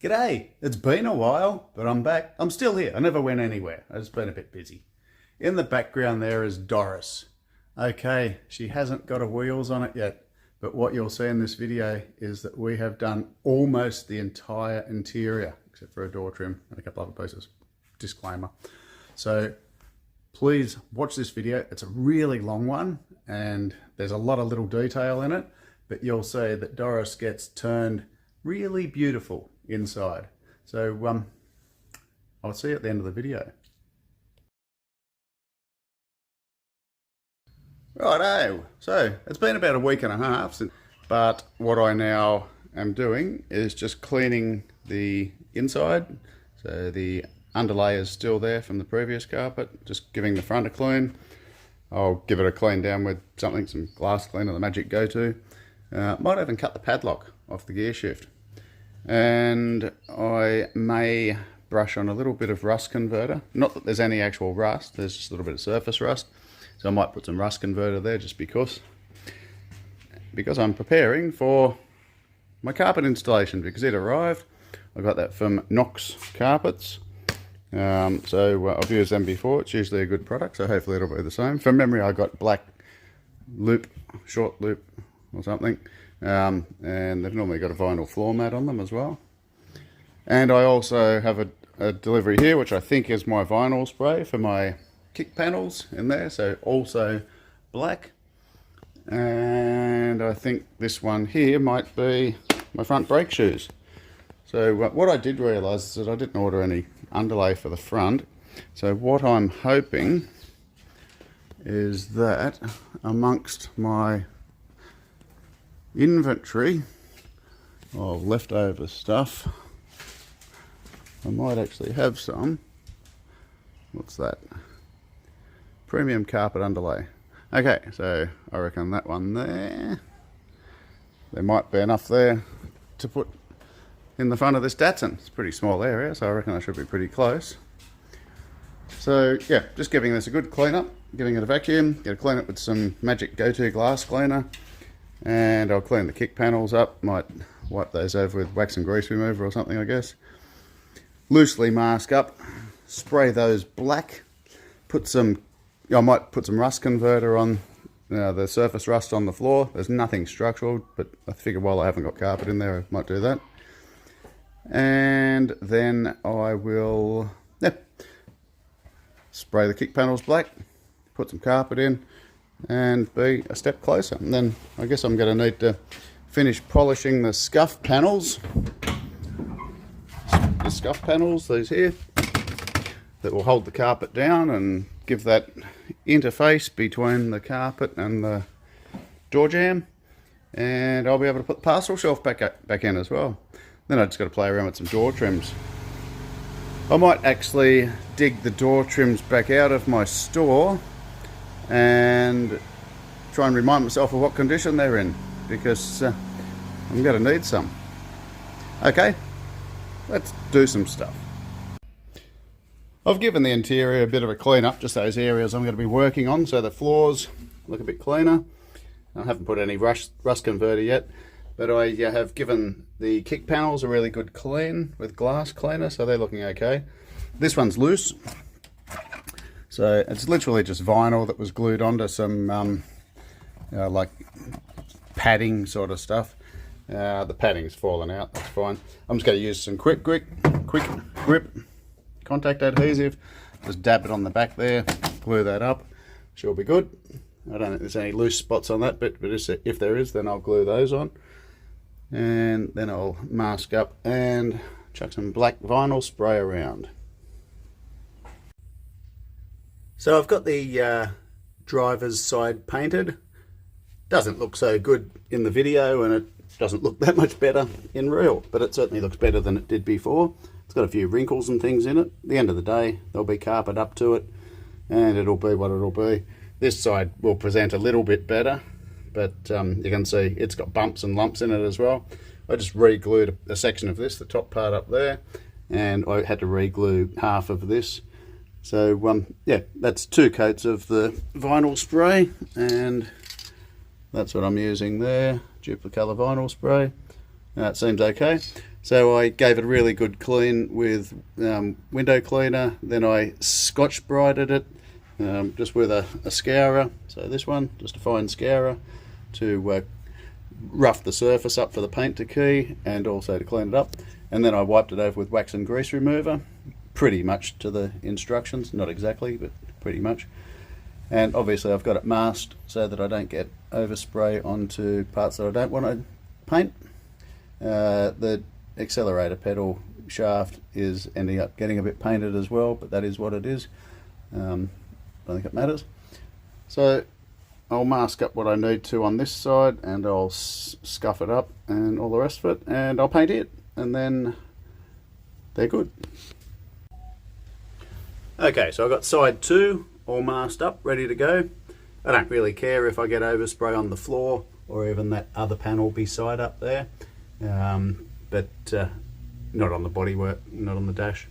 G'day, it's been a while, but I'm back. I'm still here. I never went anywhere. I've just been a bit busy. In the background there is Doris. Okay, she hasn't got a wheels on it yet, but what you'll see in this video is that we have done almost the entire interior, except for a door trim and a couple other pieces. Disclaimer. So please watch this video. It's a really long one and there's a lot of little detail in it, but you'll see that Doris gets turned really beautiful inside. So I'll see you at the end of the video. Righto, so it's been about a week and a half but what I now am doing is just cleaning the inside. So the underlay is still there from the previous carpet, just giving the front a clean. I'll give it a clean down with something, some glass cleaner, the Magic Go-To. Might even cut the padlock off the gear shift. And I may brush on a little bit of rust converter. Not that there's any actual rust, there's just a little bit of surface rust. So I might put some rust converter there just because I'm preparing for my carpet installation, because it arrived. I got that from Knox Carpets. So I've used them before. It's usually a good product, so hopefully it'll be the same. From memory, I got black loop, short loop or something. And they've normally got a vinyl floor mat on them as well. And I also have a delivery here, which I think is my vinyl spray for my kick panels in there, so also black. And I think this one here might be my front brake shoes. So what I did realise is that I didn't order any underlay for the front. So what I'm hoping is that amongst my inventory of leftover stuff, I might actually have some. What's that? Premium carpet underlay. Okay, so I reckon that one there. There might be enough there to put in the front of this Datsun. It's a pretty small area, so I reckon I should be pretty close. So yeah, just giving this a good clean up, giving it a vacuum, get a clean it with some Magic Go-To glass cleaner. And I'll clean the kick panels up, might wipe those over with wax and grease remover or something, I guess. Loosely mask up, spray those black, I might put some rust converter on the surface rust on the floor. There's nothing structural, but I figure while I haven't got carpet in there, I might do that. And then I will spray the kick panels black, put some carpet in, and be a step closer. And then I guess I'm going to need to finish polishing the scuff panels. The scuff panels, these here, that will hold the carpet down and give that interface between the carpet and the door jamb. And I'll be able to put the parcel shelf back in as well. Then I just got to play around with some door trims. I might actually dig the door trims back out of my store and try and remind myself of what condition they're in, because I'm going to need some. Okay, let's do some stuff. I've given the interior a bit of a clean up, just those areas I'm going to be working on, so the floors look a bit cleaner. I haven't put any rust converter yet, but I have given the kick panels a really good clean with glass cleaner, so they're looking okay. This one's loose. So it's literally just vinyl that was glued onto some like padding sort of stuff. The padding's fallen out, that's fine. I'm just going to use some quick grip contact adhesive. Just dab it on the back there, glue that up. She'll be good. I don't think there's any loose spots on that bit, but if there is, then I'll glue those on. And then I'll mask up and chuck some black vinyl spray around. So I've got the driver's side painted. Doesn't look so good in the video, and it doesn't look that much better in real, but it certainly looks better than it did before. It's got a few wrinkles and things in it. At the end of the day, there'll be carpet up to it, and it'll be what it'll be. This side will present a little bit better, but you can see it's got bumps and lumps in it as well. I just re-glued a section of this, the top part up there, and I had to re-glue half of this. So yeah, that's 2 coats of the vinyl spray, and that's what I'm using there, Duplicolor vinyl spray. That seems okay. So I gave it a really good clean with window cleaner, then I Scotch Brighted it just with a scourer. So this one, just a fine scourer to rough the surface up for the paint to key and also to clean it up. And then I wiped it over with wax and grease remover, pretty much to the instructions, not exactly, but pretty much. And obviously I've got it masked so that I don't get overspray onto parts that I don't want to paint. The accelerator pedal shaft is ending up getting a bit painted as well, but that is what it is. I don't think it matters. So I'll mask up what I need to on this side, and I'll scuff it up and all the rest of it, and I'll paint it, and then they're good. Okay, so I've got side 2 all masked up, ready to go. I don't really care if I get overspray on the floor or even that other panel beside up there, but not on the bodywork, not on the dash.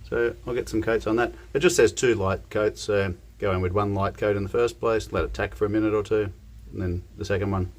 So I'll get some coats on that. It just says 2 light coats, so go in with 1 light coat in the first place, let it tack for a minute or 2, and then the second one.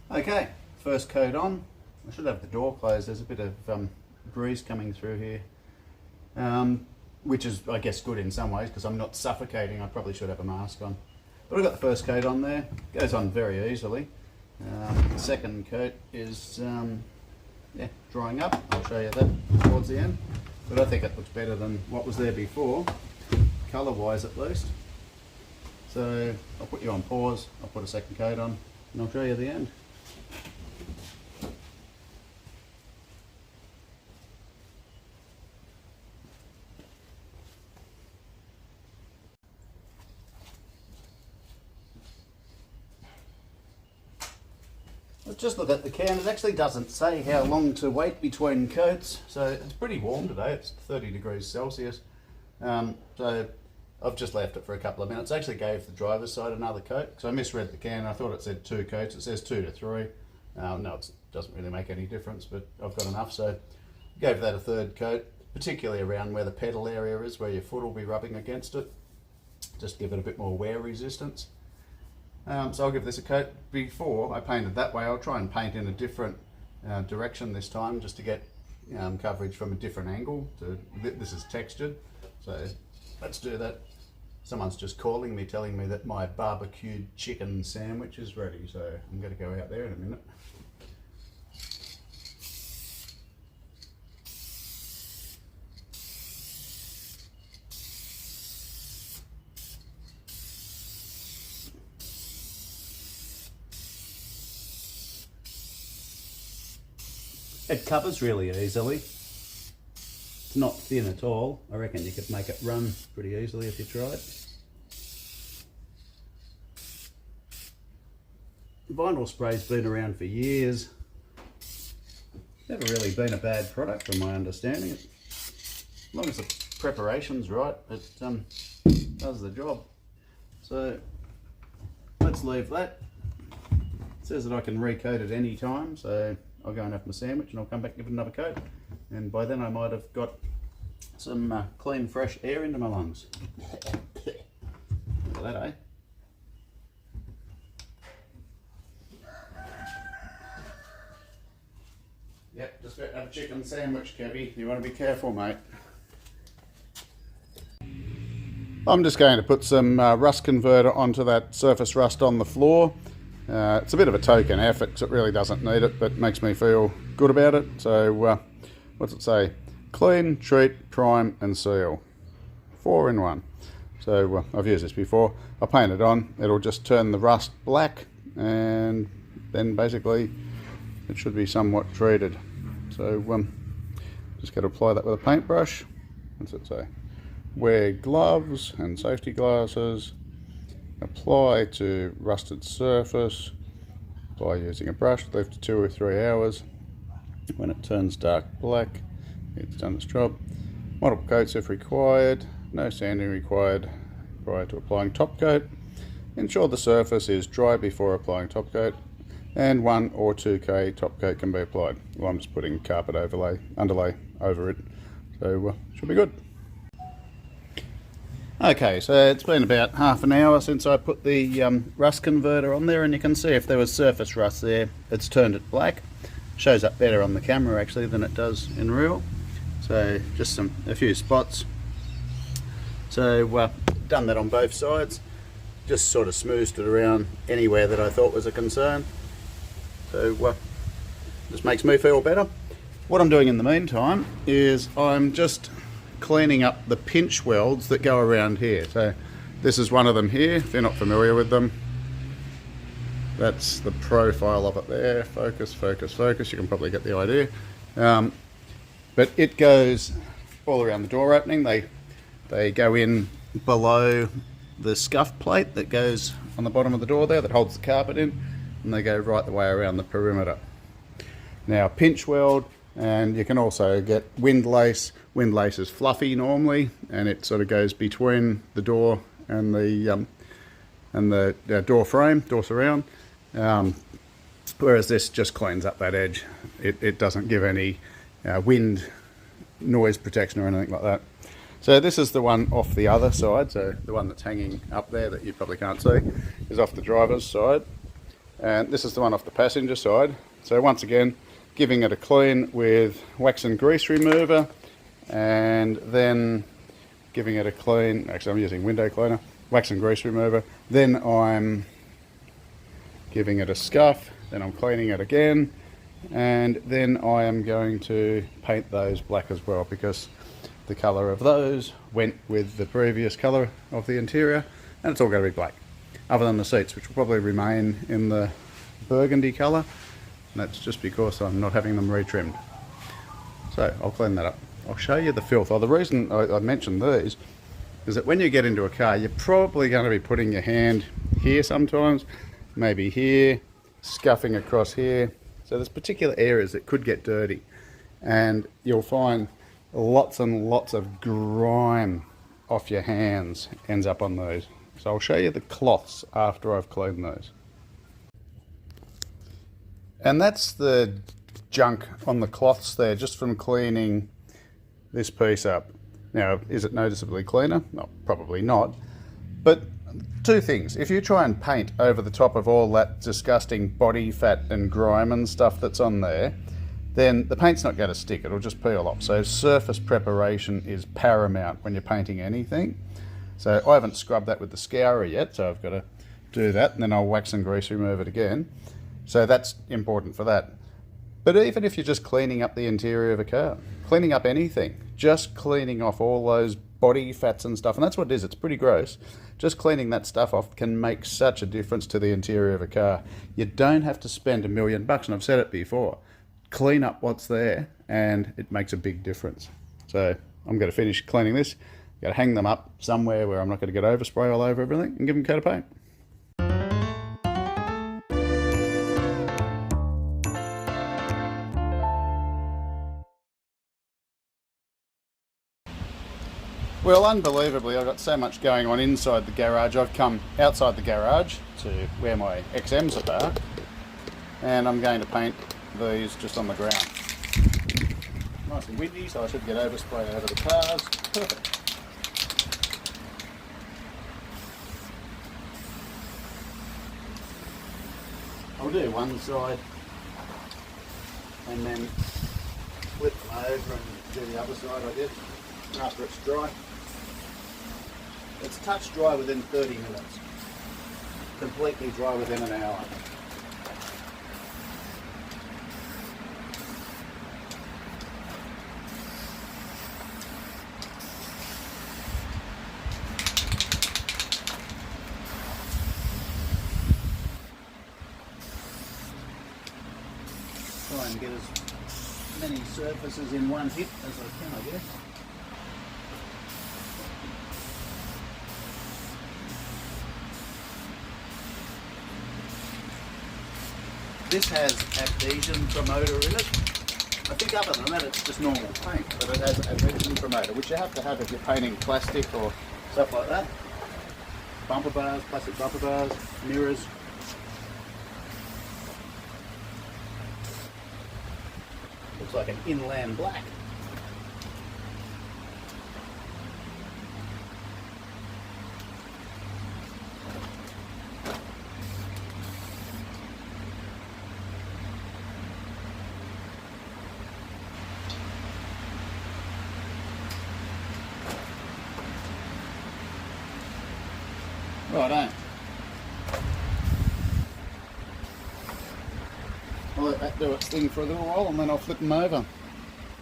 Okay, first coat on. I should have the door closed. There's a bit of breeze coming through here, which is, I guess, good in some ways because I'm not suffocating. I probably should have a mask on. But I've got the first coat on there. Goes on very easily. The second coat is drying up. I'll show you that towards the end. But I think it looks better than what was there before, colour-wise at least. So I'll put you on pause. I'll put a second coat on, and I'll show you the end. Let's just look at the can. It actually doesn't say how long to wait between coats, so it's pretty warm today. It's 30 degrees Celsius. So I've just left it for a couple of minutes. I actually gave the driver's side another coat because I misread the can. I thought it said 2 coats. It says 2 to 3. No, it doesn't really make any difference, but I've got enough, so I gave that a 3rd coat, particularly around where the pedal area is, where your foot will be rubbing against it. Just give it a bit more wear resistance. So I'll give this a coat. Before I painted that way, I'll try and paint in a different direction this time, just to get coverage from a different angle. This is textured, so let's do that. Someone's just calling me, telling me that my barbecued chicken sandwich is ready, so I'm going to go out there in a minute. It covers really easily. It's not thin at all. I reckon you could make it run pretty easily if you tried. Vinyl spray's been around for years. Never really been a bad product from my understanding. As long as the preparation's right, it does the job. So let's leave that. It says that I can recoat it any time, so I'll go and have my sandwich and I'll come back and give it another coat. And by then I might have got some clean, fresh air into my lungs. Look at that, eh? Yep, just about to have a chicken sandwich, Kevy. You want to be careful, mate. I'm just going to put some rust converter onto that surface rust on the floor. It's a bit of a token effort because it really doesn't need it, but makes me feel good about it. So what's it say? Clean, treat, prime and seal. 4 in 1. So I've used this before. I paint it on, it'll just turn the rust black, and then basically it should be somewhat treated. So just got to apply that with a paintbrush. What's it say? Wear gloves and safety glasses. Apply to rusted surface. Apply using a brush. Leave for 2 or 3 hours. When it turns dark black, it's done its job. Multiple coats if required. No sanding required prior to applying top coat. Ensure the surface is dry before applying top coat, and 1 or 2K top coat can be applied. Well, I'm just putting carpet underlay over it, so should be good. Okay, so it's been about half an hour since I put the rust converter on there, and you can see if there was surface rust there, it's turned it black. Shows up better on the camera actually than it does in real. So just a few spots. So done that on both sides. Just sort of smoothed it around anywhere that I thought was a concern. So just makes me feel better. What I'm doing in the meantime is I'm just cleaning up the pinch welds that go around here. So this is one of them here, if you're not familiar with them. That's the profile of it there. Focus, focus, focus. You can probably get the idea. But it goes all around the door opening. They go in below the scuff plate that goes on the bottom of the door there that holds the carpet in, and they go right the way around the perimeter. Now pinch weld, and you can also get wind lace. Wind lace is fluffy normally, and it sort of goes between the door and the door frame, door surround. Whereas this just cleans up that edge. It doesn't give any wind noise protection or anything like that. So this is the one off the other side, so the one that's hanging up there that you probably can't see is off the driver's side, and this is the one off the passenger side. So once again, giving it a clean with wax and grease remover, and then giving it a clean, actually I'm using window cleaner, wax and grease remover, then I'm giving it a scuff, then I'm cleaning it again, and then I am going to paint those black as well, because the colour of those went with the previous colour of the interior, and it's all going to be black, other than the seats, which will probably remain in the burgundy colour, and that's just because I'm not having them retrimmed. So I'll clean that up. I'll show you the filth. The reason I mentioned these is that when you get into a car, you're probably going to be putting your hand here sometimes, maybe here, scuffing across here. So there's particular areas that could get dirty, and you'll find lots and lots of grime off your hands ends up on those. So I'll show you the cloths after I've cleaned those. And that's the junk on the cloths there, just from cleaning this piece up. Now, is it noticeably cleaner? No, probably not. But two things. If you try and paint over the top of all that disgusting body fat and grime and stuff that's on there, then the paint's not going to stick, it'll just peel off. So surface preparation is paramount when you're painting anything. So I haven't scrubbed that with the scourer yet, so I've got to do that, and then I'll wax and grease remove it again. So that's important for that. But even if you're just cleaning up the interior of a car, cleaning up anything, just cleaning off all those body fats and stuff, and that's what it is, it's pretty gross. Just cleaning that stuff off can make such a difference to the interior of a car. You don't have to spend $1 million, and I've said it before. Clean up what's there and it makes a big difference. So I'm going to finish cleaning this. Got to hang them up somewhere where I'm not going to get overspray all over everything, and give them a coat of paint. Well, unbelievably, I've got so much going on inside the garage. I've come outside the garage to where my XMs are parked, and I'm going to paint these just on the ground. Nice and windy, so I should get overspray over the cars. Perfect. I'll do one side and then flip them over and do the other side, I guess, after it's dry. It's touch dry within 30 minutes. Completely dry within an hour. Try and get as many surfaces in one hit as I can, I guess. This has adhesion promoter in it. I think other than that it's just normal paint, but it has adhesion promoter, which you have to have if you're painting plastic or stuff like that. Bumper bars, plastic bumper bars, mirrors. Looks like an inland black. Righto. I'll let that do its thing for a little while and then I'll flip them over. At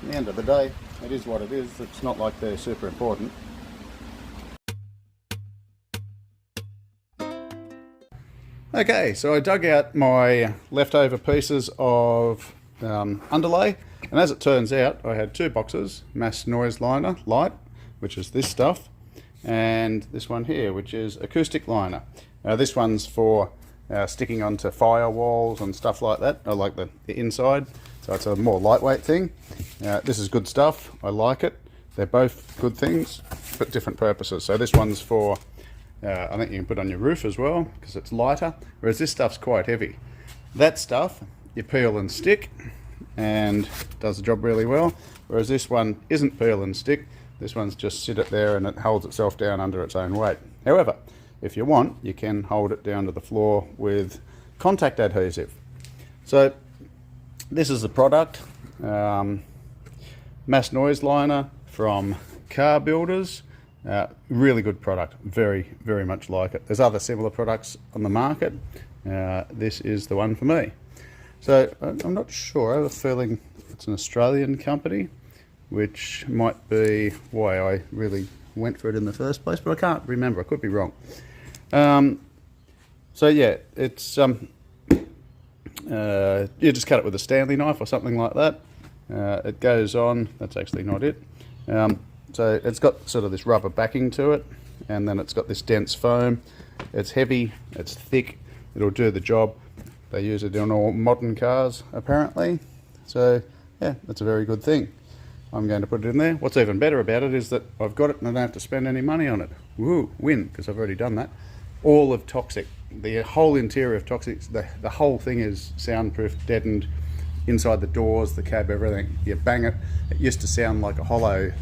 the end of the day, it is what it is. It's not like they're super important. Okay, so I dug out my leftover pieces of underlay, and as it turns out I had two boxes, mass noise liner light, which is this stuff, and this one here, which is acoustic liner. This one's for sticking onto firewalls and stuff like that. I like the inside, so it's a more lightweight thing. This is good stuff, I like it. They're both good things, but different purposes. So this one's for, I think you can put on your roof as well, because it's lighter, whereas this stuff's quite heavy. That stuff, you peel and stick, and does the job really well, whereas this one isn't peel and stick. This one's just sit it there and it holds itself down under its own weight. However, if you want, you can hold it down to the floor with contact adhesive. So this is the product, mass noise liner from Car Builders. Really good product, very, very much like it. There's other similar products on the market. This is the one for me. So I'm not sure, I have a feeling it's an Australian company, which might be why I really went for it in the first place, but I can't remember, I could be wrong. So yeah, it's you just cut it with a Stanley knife or something like that. It goes on, that's actually not it. So it's got sort of this rubber backing to it, and then it's got this dense foam. It's heavy, it's thick, it'll do the job. They use it in all modern cars apparently, so yeah, that's a very good thing. I'm going to put it in there. What's even better about it is that I've got it and I don't have to spend any money on it. Woo, win, because I've already done that. All of Toxic, the whole interior of Toxic, the whole thing is soundproof, deadened, inside the doors, the cab, everything. You bang it, it used to sound like a hollow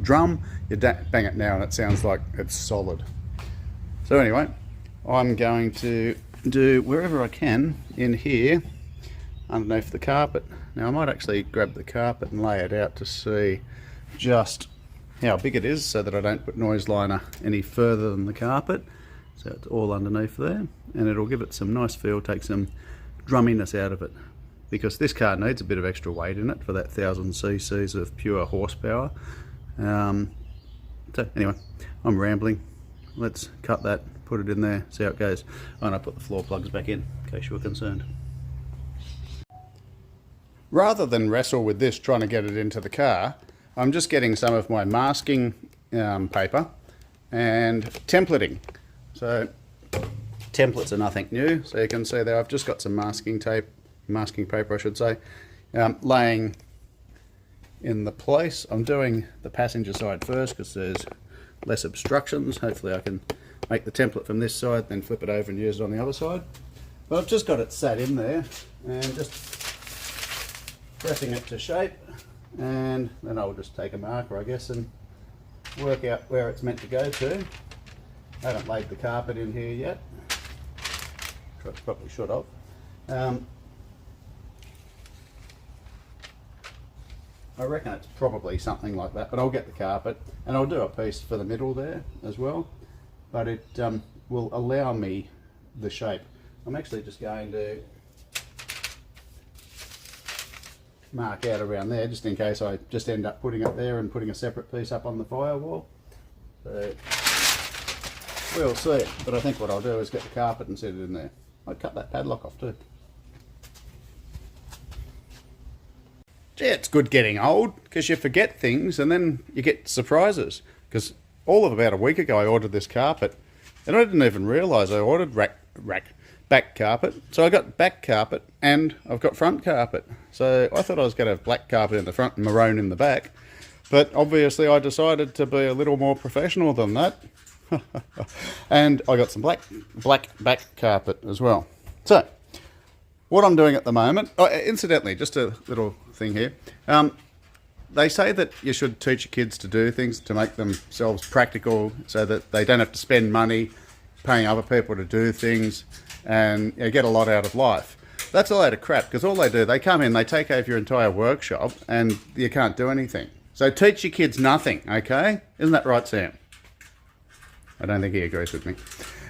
drum. You bang it now and it sounds like it's solid. So anyway, I'm going to do wherever I can in here, underneath the carpet. Now I might actually grab the carpet and lay it out to see just how big it is so that I don't put noise liner any further than the carpet. So it's all underneath there, and it'll give it some nice feel, take some drumminess out of it, because this car needs a bit of extra weight in it for that 1000 cc's of pure horsepower. So anyway, I'm rambling. Let's cut that, put it in there, see how it goes. Oh, and I put the floor plugs back in case you were concerned. Rather than wrestle with this trying to get it into the car, I'm just getting some of my masking paper and templating. So templates are nothing new, so you can see there I've just got some masking tape, masking paper I should say, laying in the place. I'm doing the passenger side first because there's less obstructions. Hopefully I can make the template from this side, then flip it over and use it on the other side. But I've just got it sat in there and just pressing it to shape, and then I'll just take a marker I guess and work out where it's meant to go to. I haven't laid the carpet in here yet, which I probably should have. I reckon it's probably something like that, but I'll get the carpet and I'll do a piece for the middle there as well, but it will allow me the shape. I'm actually just going to mark out around there just in case I just end up putting it there and putting a separate piece up on the firewall. So we'll see, but I think what I'll do is get the carpet and set it in there. I'd cut that padlock off too. gee, it's good getting old because you forget things and then you get surprises. Because all of about a week ago I ordered this carpet and I didn't even realise I ordered back carpet. So I got back carpet and I've got front carpet. So I thought I was going to have black carpet in the front and maroon in the back. But obviously I decided to be a little more professional than that. And I got some black back carpet as well. So what I'm doing at the moment, oh, incidentally, just a little thing here. They say that you should teach your kids to do things to make themselves practical so that they don't have to spend money paying other people to do things and get a lot out of life. That's a load of crap because all they do, they come in, they take over your entire workshop and you can't do anything. So teach your kids nothing, okay? Isn't that right, Sam? I don't think he agrees with me.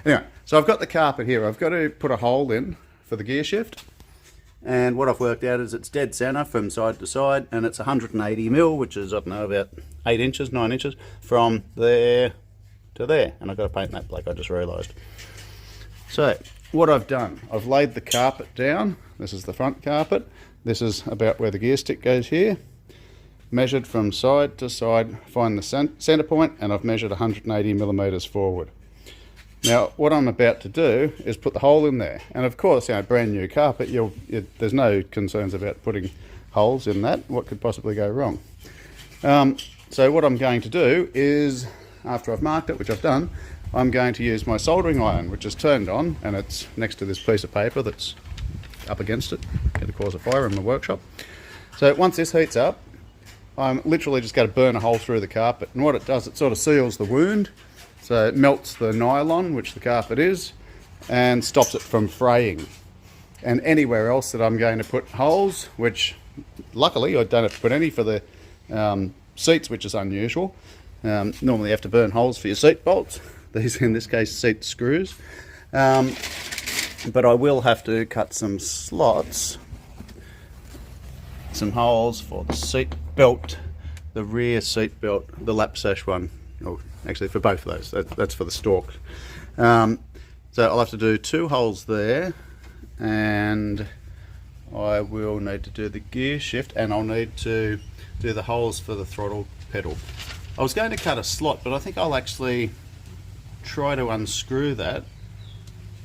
Anyway, so I've got the carpet here. I've got to put a hole in for the gear shift. And what I've worked out is it's dead centre from side to side, and it's 180 mil, which is, I don't know, about 8 inches, 9 inches, from there to there. And I've got to paint that black, I just realised. So, what I've done, I've laid the carpet down. This is the front carpet. This is about where the gear stick goes here. Measured from side to side, find the centre point, and I've measured 180 millimetres forward. Now, what I'm about to do is put the hole in there. And of course, brand new carpet, there's no concerns about putting holes in that. What could possibly go wrong? So what I'm going to do is, after I've marked it, which I've done, I'm going to use my soldering iron, which is turned on, and it's next to this piece of paper that's up against it. Going to cause a fire in the workshop. So once this heats up, I'm literally just going to burn a hole through the carpet. And what it does, it sort of seals the wound. So it melts the nylon, which the carpet is, and stops it from fraying. And anywhere else that I'm going to put holes, which luckily I don't have to put any for the seats, which is unusual. Normally you have to burn holes for your seat bolts. These, in this case, seat screws. But I will have to cut some slots, some holes for the seat belt, the rear seat belt, the lap sash one. Oh, actually, for both of those. That's for the stalk. So I'll have to do 2 holes there, and I will need to do the gear shift, and I'll need to do the holes for the throttle pedal. I was going to cut a slot, but I think I'll actually try to unscrew that,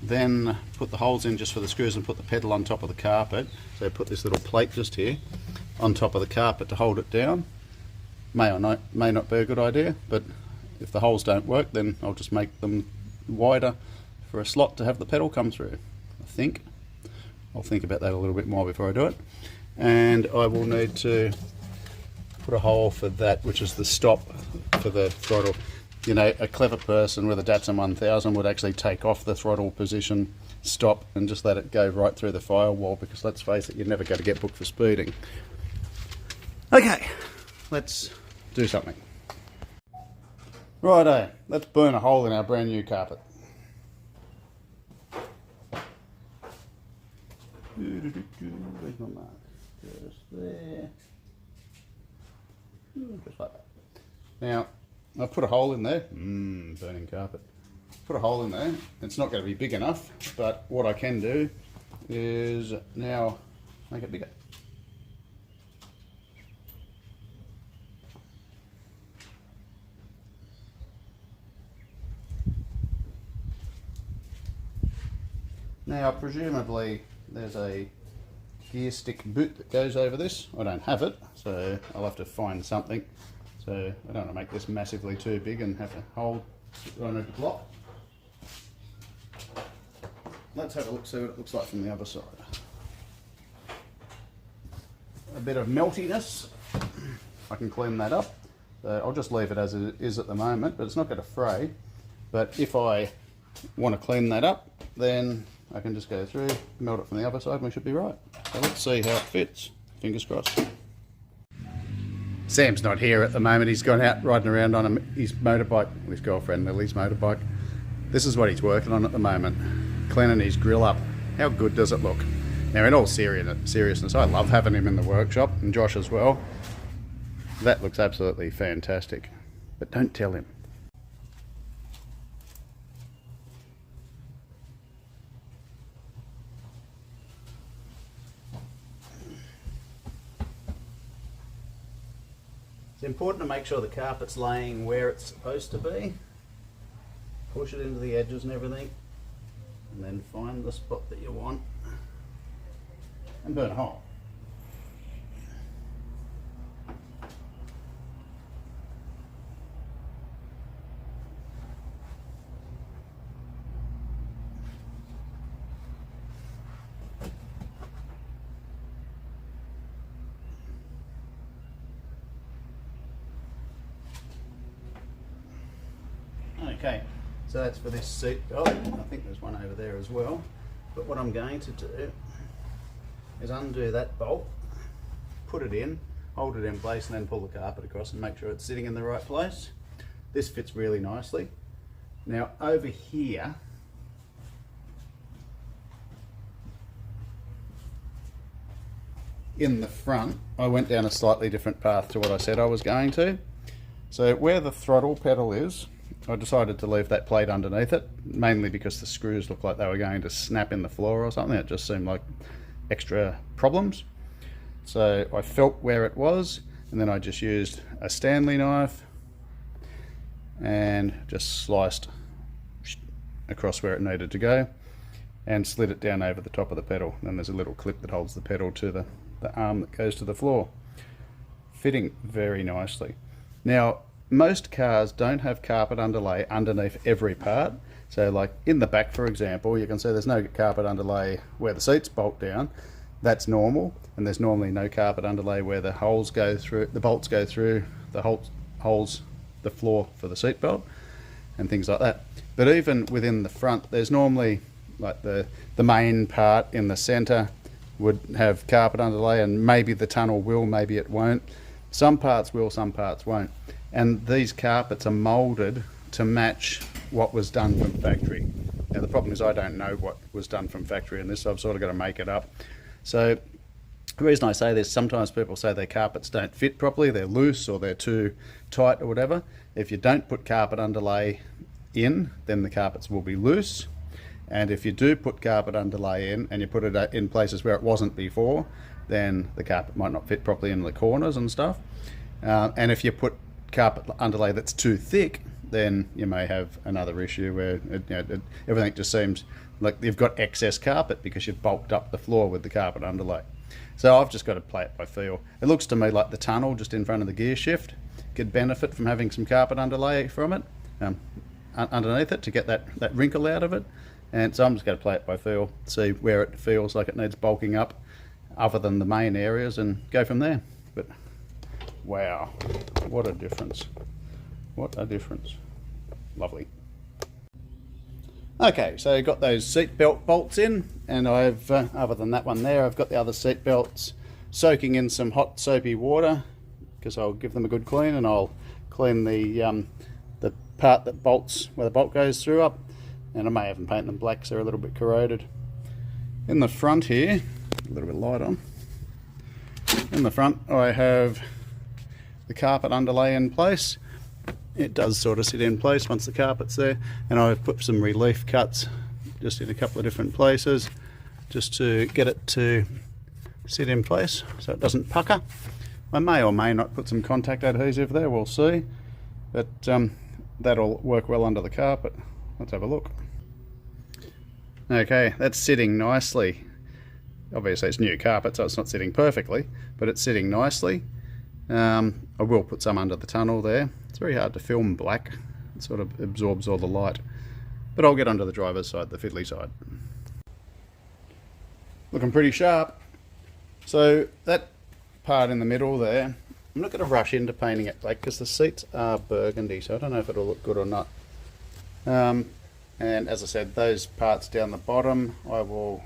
then put the holes in just for the screws and put the pedal on top of the carpet. So put this little plate just here on top of the carpet to hold it down. May not be a good idea, but if the holes don't work, then I'll just make them wider for a slot to have the pedal come through. I think I'll think about that a little bit more before I do it. And I will need to put a hole for that, which is the stop for the throttle. You know, a clever person with a Datsun 1000 would actually take off the throttle position, stop, and just let it go right through the firewall, because let's face it, you're never going to get booked for speeding. Okay, let's do something. Righto, let's burn a hole in our brand new carpet. Where's my mark? Just there. Just like that. Now, I've put a hole in there. Burning carpet. Put a hole in there. It's not going to be big enough, but what I can do is now make it bigger. Now, presumably, there's a gear stick boot that goes over this. I don't have it, so I'll have to find something. So I don't want to make this massively too big and have to hold it on a block. Let's have a look, see what it looks like from the other side. A bit of meltiness. I can clean that up. So I'll just leave it as it is at the moment, but it's not going to fray. But if I want to clean that up, then I can just go through, melt it from the other side, and we should be right. So let's see how it fits. Fingers crossed. Sam's not here at the moment. He's gone out riding around on his motorbike, with his girlfriend Lily's motorbike. This is what he's working on at the moment, cleaning his grill up. How good does it look? Now, in all seriousness, I love having him in the workshop, and Josh as well. That looks absolutely fantastic. But don't tell him. It's important to make sure the carpet's laying where it's supposed to be. Push it into the edges and everything, and then find the spot that you want and burn a hole. Okay, so that's for this seat belt. I think there's one over there as well. But what I'm going to do is undo that bolt, put it in, hold it in place, and then pull the carpet across and make sure it's sitting in the right place. This fits really nicely. Now over here, in the front, I went down a slightly different path to what I said I was going to. So where the throttle pedal is, I decided to leave that plate underneath it, mainly because the screws looked like they were going to snap in the floor or something. It just seemed like extra problems. So I felt where it was, and then I just used a Stanley knife and just sliced across where it needed to go and slid it down over the top of the pedal. Then there's a little clip that holds the pedal to the arm that goes to the floor. Fitting very nicely. Now, most cars don't have carpet underlay underneath every part. So like in the back, for example, you can see there's no carpet underlay where the seats bolt down. That's normal. And there's normally no carpet underlay where the holes go through, the bolts go through the holes, the floor for the seat belt and things like that. But even within the front, there's normally like the main part in the center would have carpet underlay, and maybe the tunnel will, maybe it won't. Some parts will, some parts won't. And these carpets are moulded to match what was done from factory. Now the problem is I don't know what was done from factory in this, so I've sort of got to make it up. So the reason I say this, sometimes people say their carpets don't fit properly, they're loose or they're too tight or whatever. If you don't put carpet underlay in, then the carpets will be loose. And if you do put carpet underlay in and you put it in places where it wasn't before, then the carpet might not fit properly in the corners and stuff. And if you put carpet underlay that's too thick, then you may have another issue where everything just seems like you've got excess carpet because you've bulked up the floor with the carpet underlay. So I've just got to play it by feel. It looks to me like the tunnel just in front of the gear shift could benefit from having some carpet underlay from it, underneath it, to get that wrinkle out of it. And so I'm just going to play it by feel, see where it feels like it needs bulking up other than the main areas, and go from there. But wow, what a difference. What a difference. Lovely. Okay, so I've got those seat belt bolts in, and I've, other than that one there, I've got the other seat belts soaking in some hot soapy water, because I'll give them a good clean, and I'll clean the part that bolts, where the bolt goes through up, and I may even paint them black so they're a little bit corroded. In the front here, a little bit of light on. In the front I have the carpet underlay in place. It does sort of sit in place once the carpet's there, and I've put some relief cuts just in a couple of different places just to get it to sit in place so it doesn't pucker. I may or may not put some contact adhesive there, we'll see, but that'll work well under the carpet. Let's have a look. Okay, that's sitting nicely. Obviously it's new carpet, so it's not sitting perfectly, but it's sitting nicely. I will put some under the tunnel there. It's very hard to film black. It sort of absorbs all the light. But I'll get under the driver's side, the fiddly side. Looking pretty sharp. So that part in the middle there, I'm not going to rush into painting it black because the seats are burgundy, so I don't know if it'll look good or not. And as I said, those parts down the bottom I will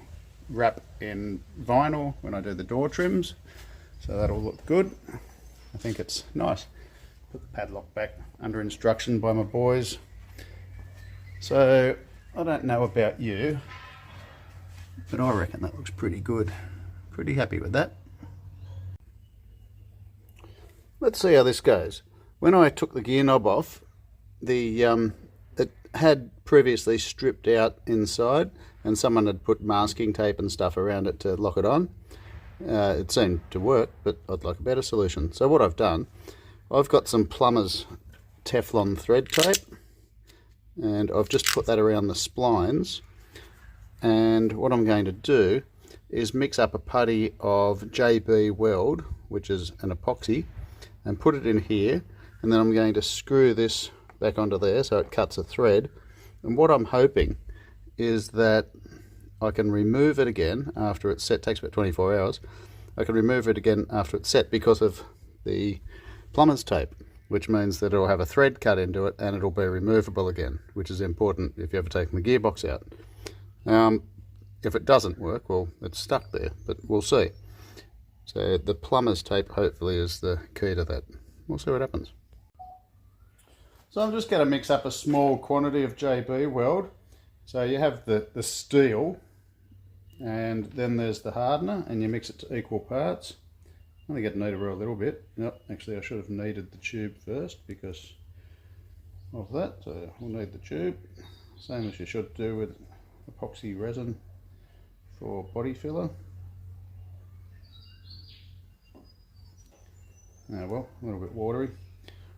wrap in vinyl when I do the door trims, so that'll look good. I think it's nice. Put the padlock back under instruction by my boys. So I don't know about you, but I reckon that looks pretty good. Pretty happy with that. Let's see how this goes. When I took the gear knob off, it had previously stripped out inside, and someone had put masking tape and stuff around it to lock it on. It seemed to work, but I'd like a better solution. So what I've done, I've got some plumber's Teflon thread tape, and I've just put that around the splines. And what I'm going to do is mix up a putty of JB Weld, which is an epoxy, and put it in here, and then I'm going to screw this back onto there so it cuts a thread. And what I'm hoping is that I can remove it again after it's set. It takes about 24 hours. I can remove it again after it's set because of the plumber's tape, which means that it'll have a thread cut into it and it'll be removable again, which is important if you're ever taking the gearbox out. If it doesn't work, well, it's stuck there, but we'll see. So the plumber's tape hopefully is the key to that. We'll see what happens. So I'm just going to mix up a small quantity of JB Weld. So you have the steel, and then there's the hardener, and you mix it to equal parts. I'm only going to knead a little bit. Nope, actually I should have kneaded the tube first because of that. So we'll knead the tube, same as you should do with epoxy resin for body filler. Well, a little bit watery.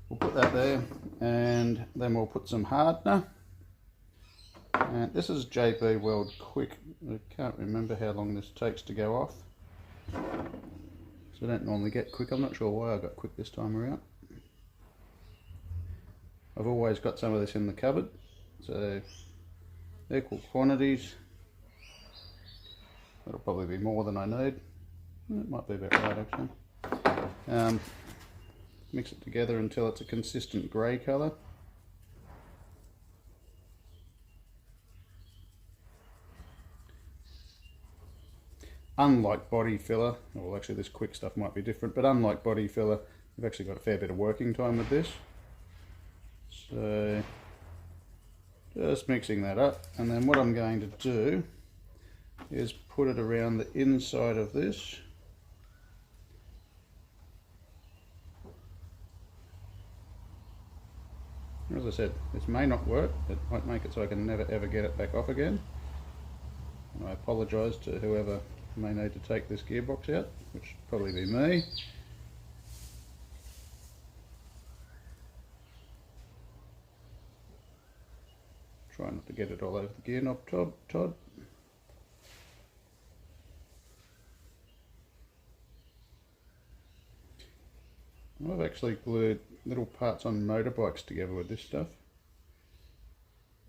We'll put that there, and then we'll put some hardener. And this is JB Weld Quick. I can't remember how long this takes to go off. So I don't normally get quick. I'm not sure why I got quick this time around. I've always got some of this in the cupboard. So equal quantities. That'll probably be more than I need. It might be about right actually. Mix it together until it's a consistent grey colour. Unlike body filler, well actually this quick stuff might be different, but unlike body filler, we've actually got a fair bit of working time with this. So just mixing that up, and then what I'm going to do is put it around the inside of this. As I said, this may not work. It might make it so I can never ever get it back off again. And I apologise to whoever may need to take this gearbox out, which would probably be me. Try not to get it all over the gear knob, Todd. I've actually glued little parts on motorbikes together with this stuff,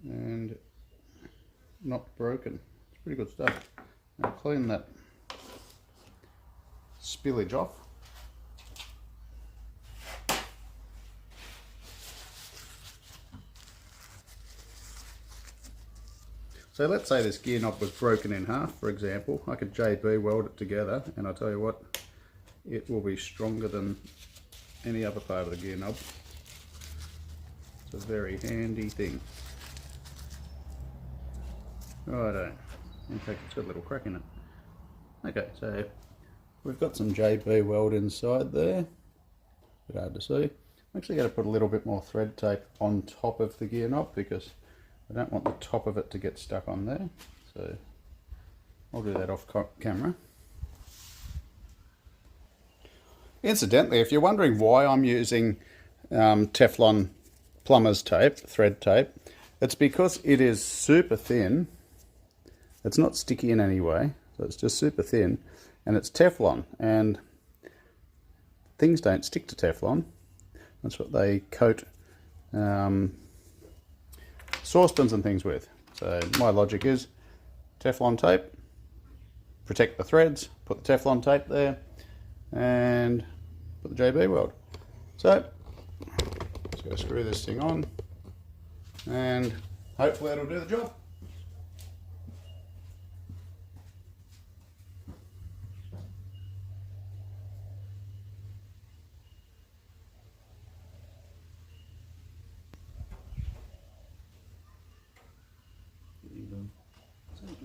and not broken. It's pretty good stuff. I'll clean that spillage off. So let's say this gear knob was broken in half, for example. I could JB weld it together, and I'll tell you what, it will be stronger than any other part of the gear knob. It's a very handy thing. Righto. In fact, it's got a little crack in it. Okay, so we've got some JB weld inside there. A bit hard to see. I'm actually going to put a little bit more thread tape on top of the gear knob because I don't want the top of it to get stuck on there. So I'll do that off camera. Incidentally, if you're wondering why I'm using Teflon plumber's tape, thread tape, it's because it is super thin. It's not sticky in any way, so it's just super thin, and it's Teflon, and things don't stick to Teflon. That's what they coat saucepans and things with. So my logic is Teflon tape, protect the threads, put the Teflon tape there, and put the JB weld. So just going to screw this thing on, and hopefully it'll do the job.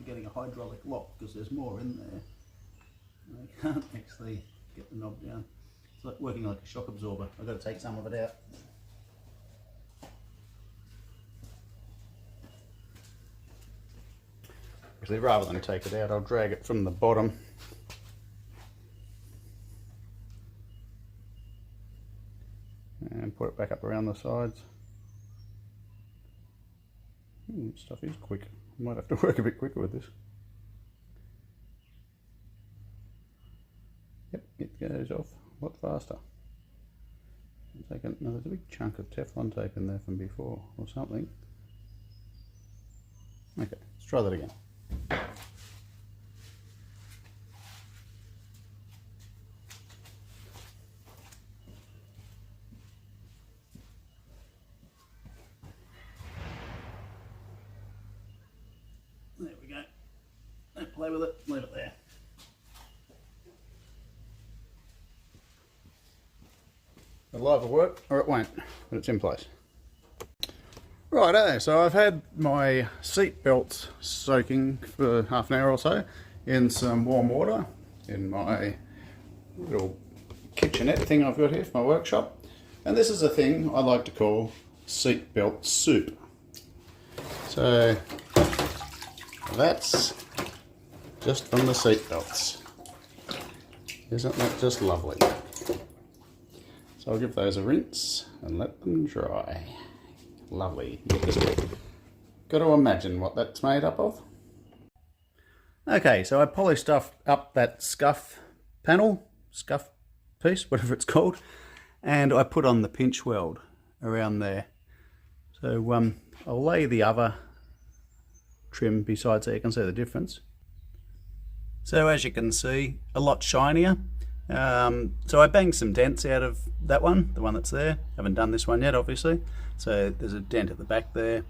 Getting a hydraulic lock because there's more in there. I can't actually get the knob down. It's like working like a shock absorber. I've got to take some of it out. Actually, rather than take it out, I'll drag it from the bottom. and put it back up around the sides. Stuff is quick. I might have to work a bit quicker with this. Yep, it goes off a lot faster. No, there's a big chunk of Teflon tape in there from before or something. Okay, let's try that again. There we go. Don't play with it, leave it there. It'll either work or it won't, but it's in place. Righto, so I've had my seat belts soaking for half an hour or so in some warm water in my little kitchenette thing I've got here for my workshop. And this is a thing I like to call seat belt soup. So that's just from the seat belts. Isn't that just lovely? So I'll give those a rinse and let them dry. Lovely. Got to imagine what that's made up of. Okay, so I polished up that scuff panel, scuff piece, whatever it's called, and I put on the pinch weld around there. So I'll lay the other trim beside so you can see the difference. So as you can see, a lot shinier. So I banged some dents out of that one, the one that's there. Haven't done this one yet, obviously. So there's a dent at the back there.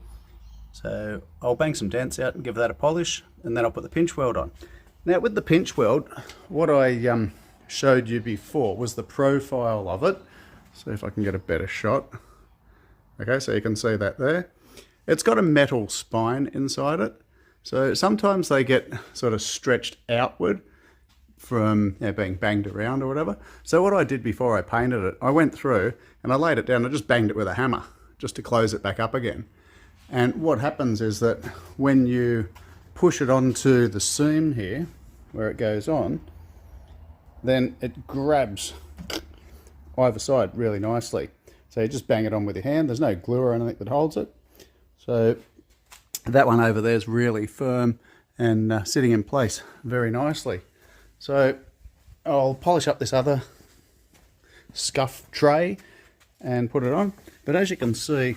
So I'll bang some dents out and give that a polish, and then I'll put the pinch weld on. Now with the pinch weld, what I showed you before was the profile of it. See if I can get a better shot. Okay, so you can see that there. It's got a metal spine inside it. So sometimes they get sort of stretched outward from being banged around or whatever. So what I did before I painted it, I went through and I laid it down. I just banged it with a hammer just to close it back up again. And what happens is that when you push it onto the seam here, where it goes on, then it grabs either side really nicely. So you just bang it on with your hand. There's no glue or anything that holds it. So that one over there is really firm and sitting in place very nicely. So I'll polish up this other scuff tray and put it on. But as you can see,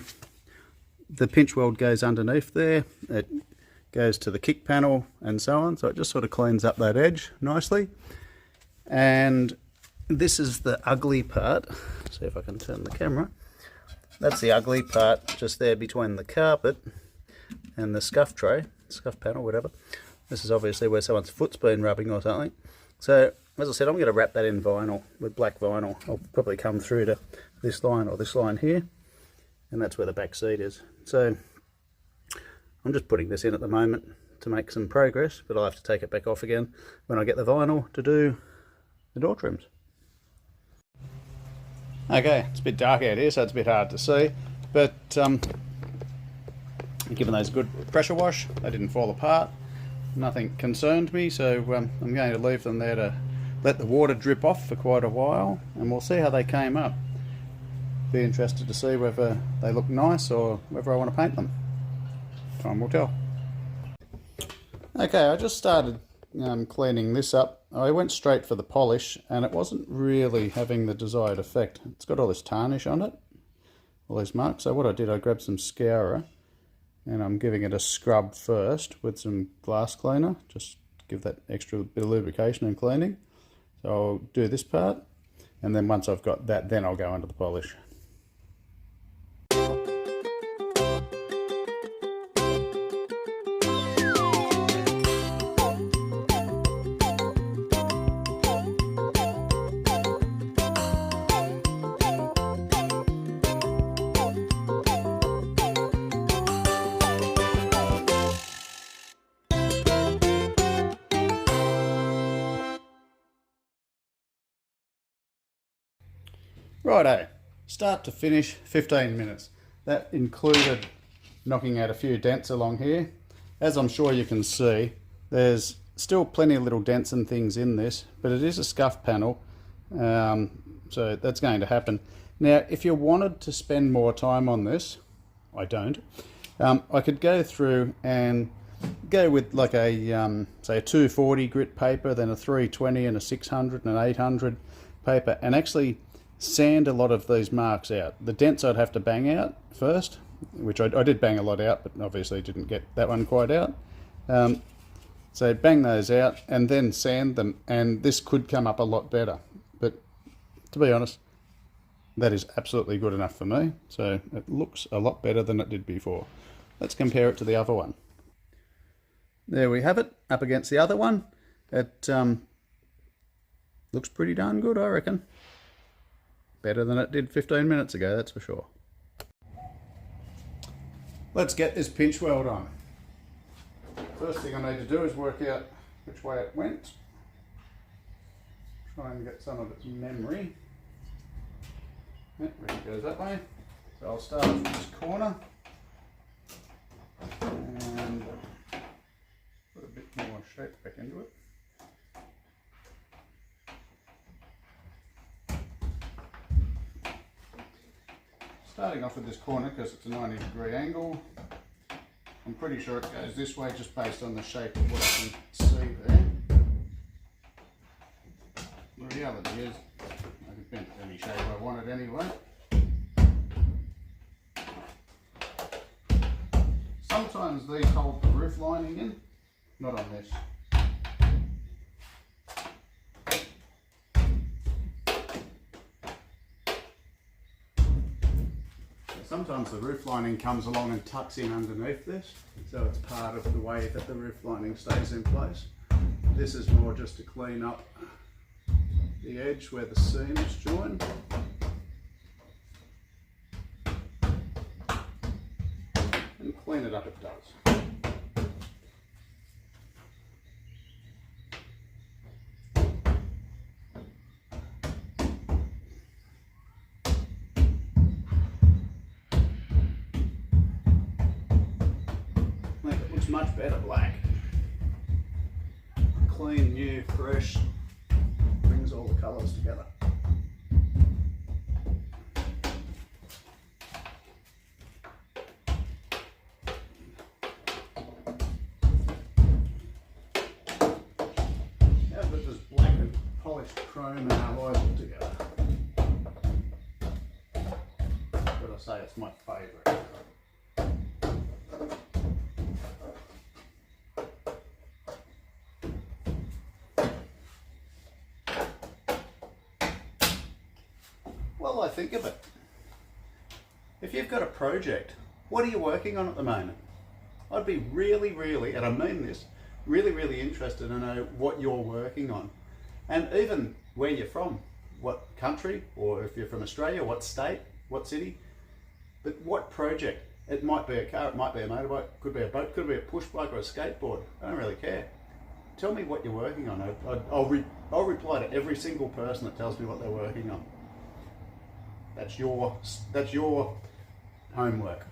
the pinch weld goes underneath there. It goes to the kick panel and so on. So it just sort of cleans up that edge nicely. And this is the ugly part. See if I can turn the camera. That's the ugly part just there between the carpet and the scuff tray, scuff panel, whatever. This is obviously where someone's foot's been rubbing or something. So, as I said, I'm going to wrap that in vinyl, with black vinyl. I'll probably come through to this line or this line here, and that's where the back seat is. So, I'm just putting this in at the moment to make some progress, but I'll have to take it back off again when I get the vinyl to do the door trims. Okay, it's a bit dark out here, so it's a bit hard to see, but given those a good pressure wash, they didn't fall apart. Nothing concerned me, so I'm going to leave them there to let the water drip off for quite a while, and we'll see how they came up. Be interested to see whether they look nice or whether I want to paint them. Time will tell. Okay, I just started cleaning this up. I went straight for the polish, and it wasn't really having the desired effect. It's got all this tarnish on it, all these marks. So what I did, I grabbed some scourer, and I'm giving it a scrub first with some glass cleaner, just to give that extra bit of lubrication and cleaning. So I'll do this part, and then once I've got that, then I'll go into the polish. Righto, start to finish, 15 minutes. That included knocking out a few dents along here. As I'm sure you can see, there's still plenty of little dents and things in this, but it is a scuff panel. So that's going to happen. Now, if you wanted to spend more time on this, I don't, I could go through and go with like a, say a 240 grit paper, then a 320 and a 600 and an 800 paper, and actually sand a lot of these marks out. The dents I'd have to bang out first, which I did bang a lot out, but obviously didn't get that one quite out. So bang those out and then sand them, and this could come up a lot better. But to be honest, that is absolutely good enough for me. So it looks a lot better than it did before. Let's compare it to the other one. There we have it, up against the other one. It looks pretty darn good, I reckon. Better than it did 15 minutes ago, that's for sure. Let's get this pinch weld on. First thing I need to do is work out which way it went. Try and get some of its memory. Yep, it goes that way. So I'll start from this corner and put a bit more shape back into it. Starting off with this corner because it's a 90-degree angle. I'm pretty sure it goes this way just based on the shape of what I can see there. The reality is I can bend it any shape I want it anyway. Sometimes these hold the roof lining in, not on this. Sometimes the roof lining comes along and tucks in underneath this, so it's part of the way that the roof lining stays in place. This is more just to clean up the edge where the seams join. And clean it up it does. Much better black. Clean, new, fresh, brings all the colours together. How about this black and polished chrome and alloys all together? But I say it's my favourite. Well, I think of it. If you've got a project, what are you working on at the moment? I'd be really, and I mean this, really interested to know what you're working on. And even where you're from, what country, or if you're from Australia, what state, what city, but what project. It might be a car, it might be a motorbike, could be a boat, could be a push bike or a skateboard. I don't really care. Tell me what you're working on. I'll reply to every single person that tells me what they're working on. That's your homework.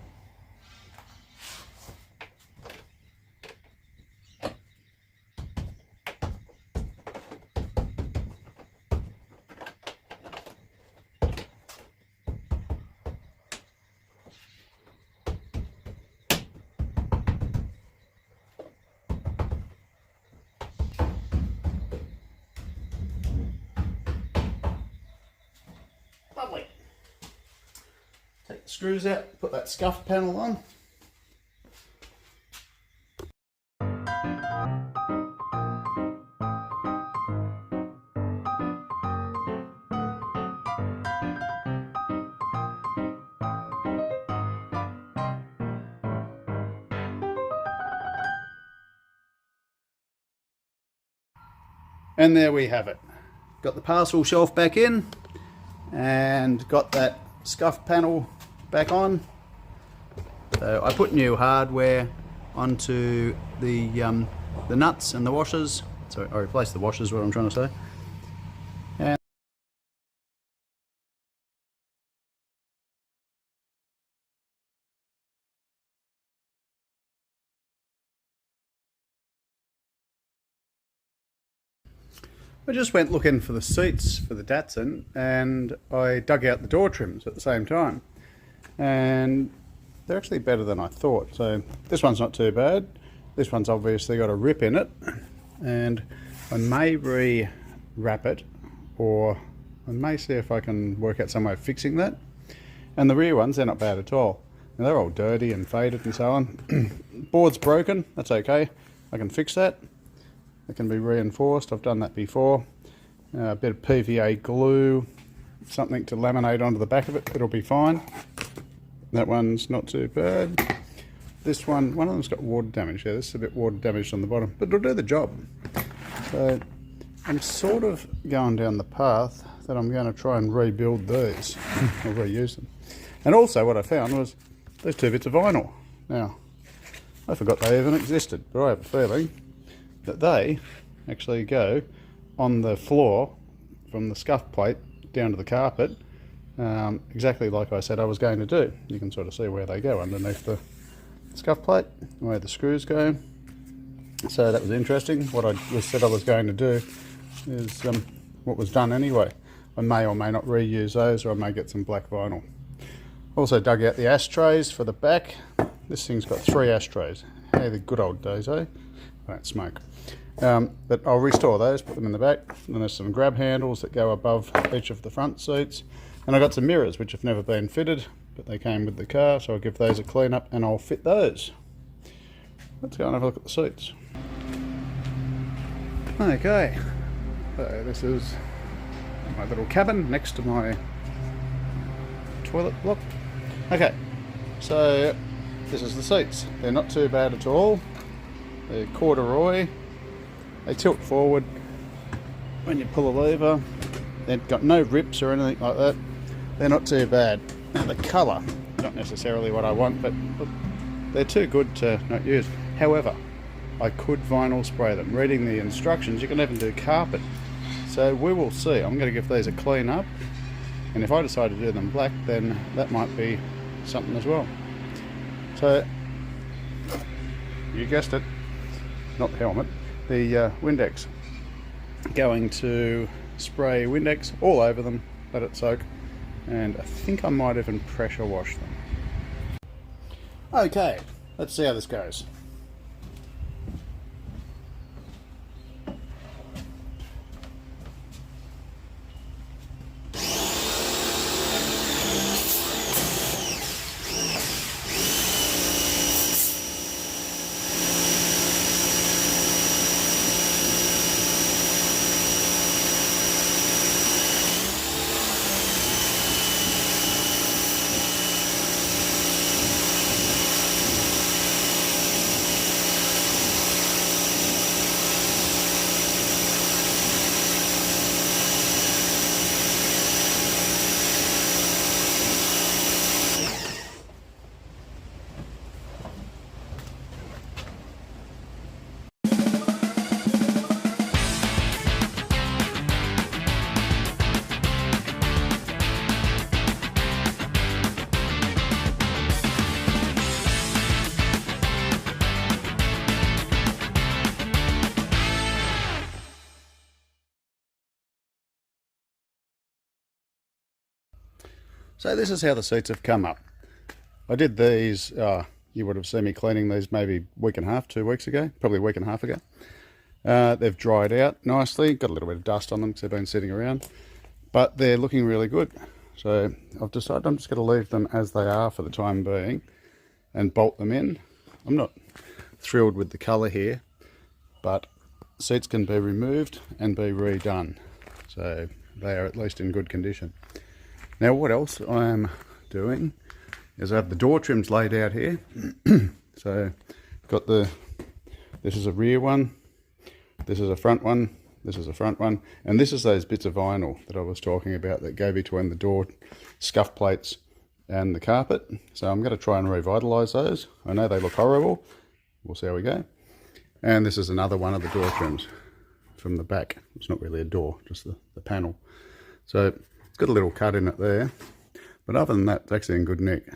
Lovely. Take the screws out, put that scuff panel on. And there we have it. Got the parcel shelf back in and got that scuff panel back on. So I put new hardware onto the nuts and the washers. So I replaced the washers, what I'm trying to say. And I just went looking for the seats for the Datsun, and I dug out the door trims at the same time, and they're actually better than I thought. So this one's not too bad. This one's obviously got a rip in it, and I may re-wrap it, or I may see if I can work out some way of fixing that. And the rear ones, they're not bad at all. Now, they're all dirty and faded and so on. Board's broken, that's okay. I can fix that. It can be reinforced, I've done that before. A bit of PVA glue, something to laminate onto the back of it, it'll be fine. That one's not too bad. This one of them's got water damage. Yeah, this is a bit water damaged on the bottom, but it'll do the job. So I'm sort of going down the path that I'm going to try and rebuild these, or reuse them. And also what I found was those two bits of vinyl. Now, I forgot they even existed, but I have a feeling that they actually go on the floor from the scuff plate down to the carpet, exactly like I said I was going to do. You can sort of see where they go underneath the scuff plate, where the screws go. So that was interesting. What I said I was going to do is what was done anyway. I may or may not reuse those, or I may get some black vinyl. Also dug out the ashtrays for the back. This thing's got 3 ashtrays. Hey, the good old days, eh? I don't smoke. But I'll restore those, put them in the back. And there's some grab handles that go above each of the front seats. And I got some mirrors which have never been fitted, but they came with the car, so I'll give those a clean up and I'll fit those. Let's go and have a look at the seats. Okay, so this is my little cabin next to my toilet block. Okay, so this is the seats. They're not too bad at all. They're corduroy. They tilt forward when you pull a lever. They've got no rips or anything like that. They're not too bad. Now the colour, not necessarily what I want, but look, they're too good to not use. However, I could vinyl spray them. Reading the instructions, you can even do carpet. So we will see. I'm going to give these a clean up, and if I decide to do them black, then that might be something as well. So, you guessed it, not the helmet, the Windex. Going to spray Windex all over them, let it soak, and I think I might even pressure wash them. Okay, let's see how this goes. So this is how the seats have come up. I did these, you would have seen me cleaning these maybe a week and a half, 2 weeks ago, probably a week and a half ago. They've dried out nicely, got a little bit of dust on them because they've been sitting around, but they're looking really good. So I've decided I'm just going to leave them as they are for the time being and bolt them in. I'm not thrilled with the colour here, but seats can be removed and be redone. So they are at least in good condition. Now what else I am doing is I have the door trims laid out here. So got this is a rear one, this is a front one, this is a front one, and this is those bits of vinyl that I was talking about that go between the door scuff plates and the carpet. So I'm going to try and revitalise those. I know they look horrible. We'll see how we go. And this is another one of the door trims from the back. It's not really a door, just the panel. So it's got a little cut in it there, but other than that, it's actually in good nick.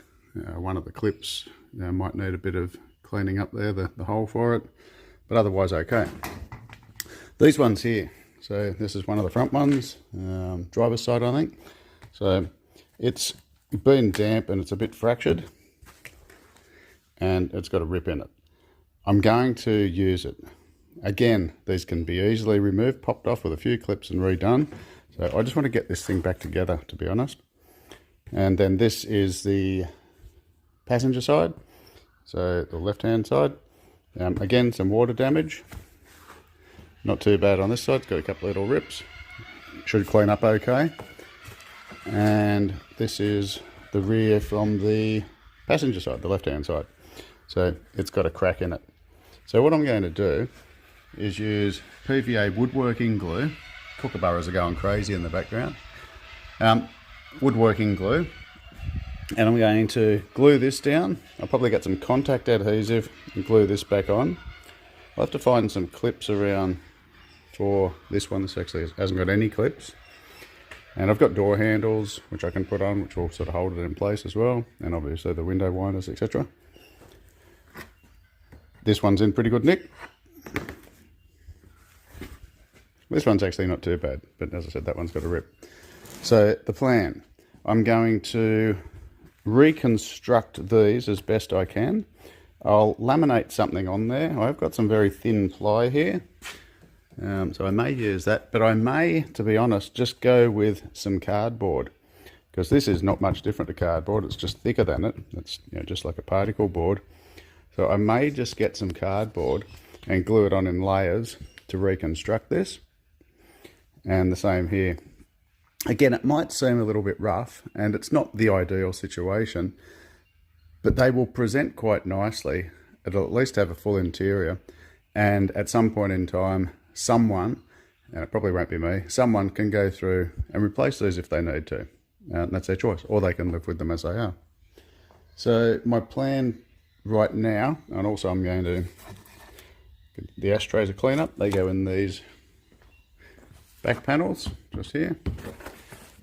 One of the clips might need a bit of cleaning up there, the hole for it, but otherwise okay. These ones here, So this is one of the front ones, driver's side I think. So it's been damp and it's a bit fractured and it's got a rip in it. I'm going to use it. Again, these can be easily removed, popped off with a few clips and redone. So I just want to get this thing back together, to be honest. And then this is the passenger side, so the left-hand side. Again, some water damage. Not too bad on this side, it's got a couple of little rips. Should clean up okay. And this is the rear from the passenger side, the left-hand side. So it's got a crack in it. So what I'm going to do is use PVA woodworking glue. Kookaburras are going crazy in the background. Woodworking glue. And I'm going to glue this down. I'll probably get some contact adhesive and glue this back on. I'll have to find some clips around for this one. This actually hasn't got any clips. And I've got door handles which I can put on, which will sort of hold it in place as well. And obviously the window winders, etc. This one's in pretty good nick. This one's actually not too bad, but as I said, that one's got a rip. So the plan, I'm going to reconstruct these as best I can. I'll laminate something on there. I've got some very thin ply here, so I may use that, but I may, to be honest, just go with some cardboard, because this is not much different to cardboard. It's just thicker than it. It's, you know, just like a particle board. So I may just get some cardboard and glue it on in layers to reconstruct this. And the same here. Again, it might seem a little bit rough and it's not the ideal situation, but they will present quite nicely. It'll at least have a full interior, and at some point in time, someone, and it probably won't be me, someone can go through and replace these if they need to. And that's their choice, or they can live with them as they are. So my plan right now, and also I'm going to, the ashtrays are clean up, they go in these back panels just here.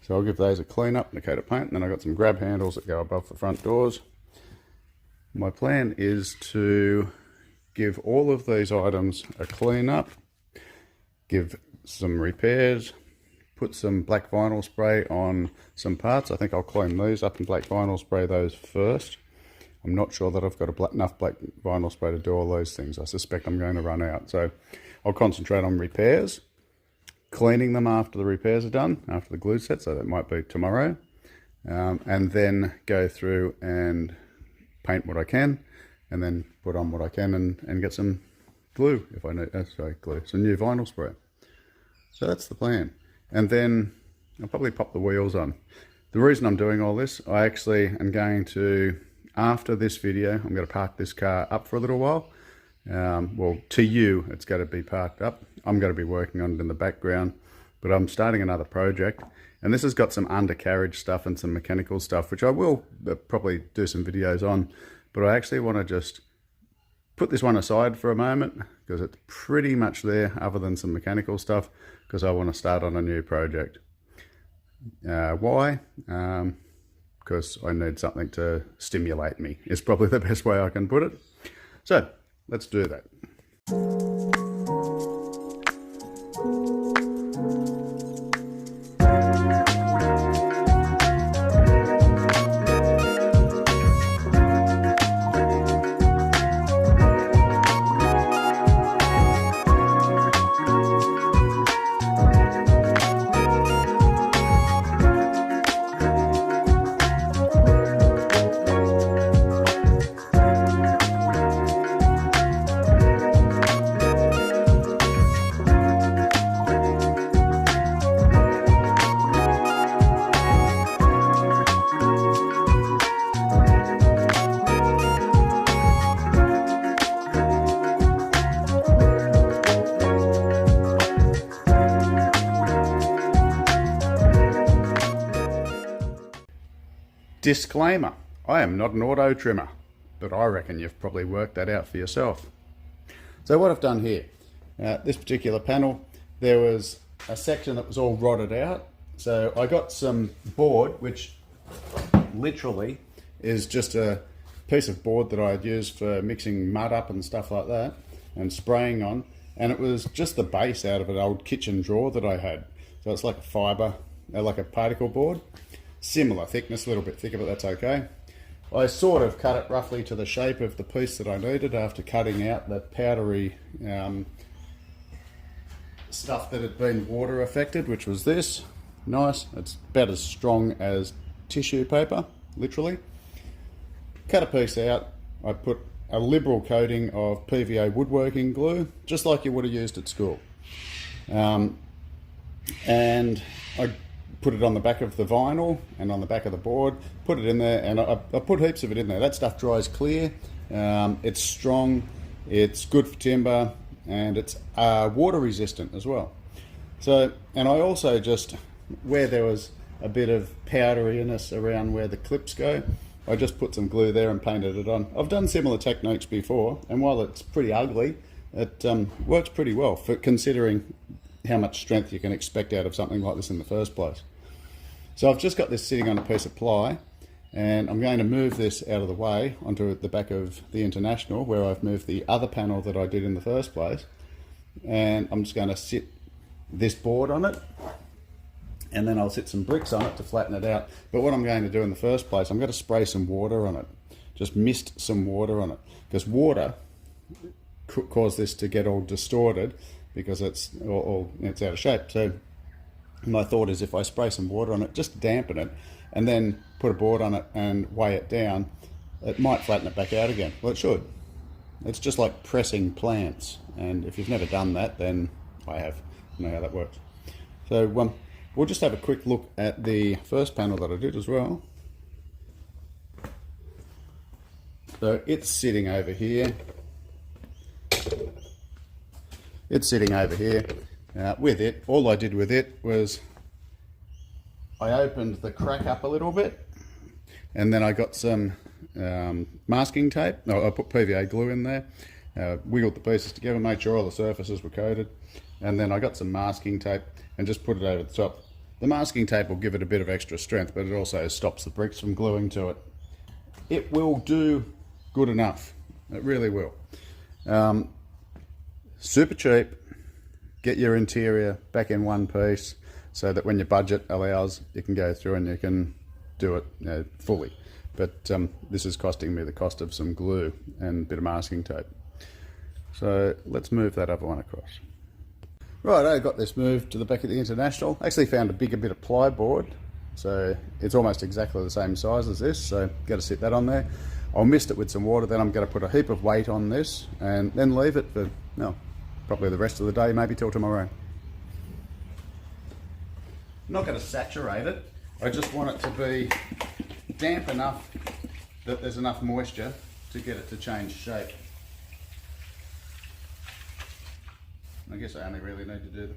So I'll give those a clean up and a coat of paint, and then I've got some grab handles that go above the front doors. My plan is to give all of these items a clean up, give some repairs, put some black vinyl spray on some parts. I think I'll clean these up and black vinyl spray those first. I'm not sure that I've got enough black vinyl spray to do all those things. I suspect I'm going to run out. So I'll concentrate on repairs, cleaning them after the repairs are done, after the glue set, so that might be tomorrow. And then go through and paint what I can, and then put on what I can and get some glue if I need, some new vinyl spray. So that's the plan. And then I'll probably pop the wheels on. The reason I'm doing all this, I actually am going to, after this video, I'm going to park this car up for a little while. Well, to you, it's going to be parked up. I'm going to be working on it in the background, but I'm starting another project. And this has got some undercarriage stuff and some mechanical stuff, which I will probably do some videos on. But I actually want to just put this one aside for a moment, because it's pretty much there other than some mechanical stuff, because I want to start on a new project. Why? Because I need something to stimulate me, is probably the best way I can put it. So let's do that. Disclaimer, I am not an auto trimmer, but I reckon you've probably worked that out for yourself. So what I've done here, this particular panel, there was a section that was all rotted out. So I got some board, which literally is just a piece of board that I had used for mixing mud up and stuff like that and spraying on. and it was just the base out of an old kitchen drawer that I had. So it's like a fibre, like a particle board. Similar thickness, a little bit thicker, but that's okay. I sort of cut it roughly to the shape of the piece that I needed after cutting out the powdery stuff that had been water affected, which was this. Nice, it's about as strong as tissue paper, literally. Cut a piece out, I put a liberal coating of PVA woodworking glue, just like you would have used at school. And I put it on the back of the vinyl and on the back of the board, put it in there, and I put heaps of it in there. That stuff dries clear, it's strong, it's good for timber, and it's water resistant as well. So, and I also just, where there was a bit of powderiness around where the clips go, I just put some glue there and painted it on. I've done similar techniques before, and while it's pretty ugly, it works pretty well for considering how much strength you can expect out of something like this in the first place. So I've just got this sitting on a piece of ply, and I'm going to move this out of the way onto the back of the International, where I've moved the other panel that I did in the first place, and I'm just going to sit this board on it, and then I'll sit some bricks on it to flatten it out. But what I'm going to do in the first place, I'm going to spray some water on it, just mist some water on it, because water could cause this to get all distorted because it's out of shape. So my thought is, if I spray some water on it, just dampen it, and then put a board on it and weigh it down, it might flatten it back out again. Well, it should. It's just like pressing plants, and if you've never done that, then I have. I know how that works. So we'll just have a quick look at the first panel that I did as well. So it's sitting over here. It's sitting over here. With it, all I did with it was I opened the crack up a little bit, and then I got some masking tape. No, I put PVA glue in there, wiggled the pieces together, made sure all the surfaces were coated, and then I got some masking tape and just put it over the top. The masking tape will give it a bit of extra strength, but it also stops the bricks from gluing to it. It will do good enough. It really will. Super cheap. Get your interior back in one piece so that when your budget allows, you can go through and you can do it fully. But this is costing me the cost of some glue and a bit of masking tape. So let's move that other one across. Right, I got this moved to the back of the International. Actually found a bigger bit of plyboard, so it's almost exactly the same size as this, so got to sit that on there. I'll mist it with some water, then I'm going to put a heap of weight on this and then leave it for, probably the rest of the day, maybe till tomorrow. I'm not going to saturate it, I just want it to be damp enough that there's enough moisture to get it to change shape. I guess I only really need to do the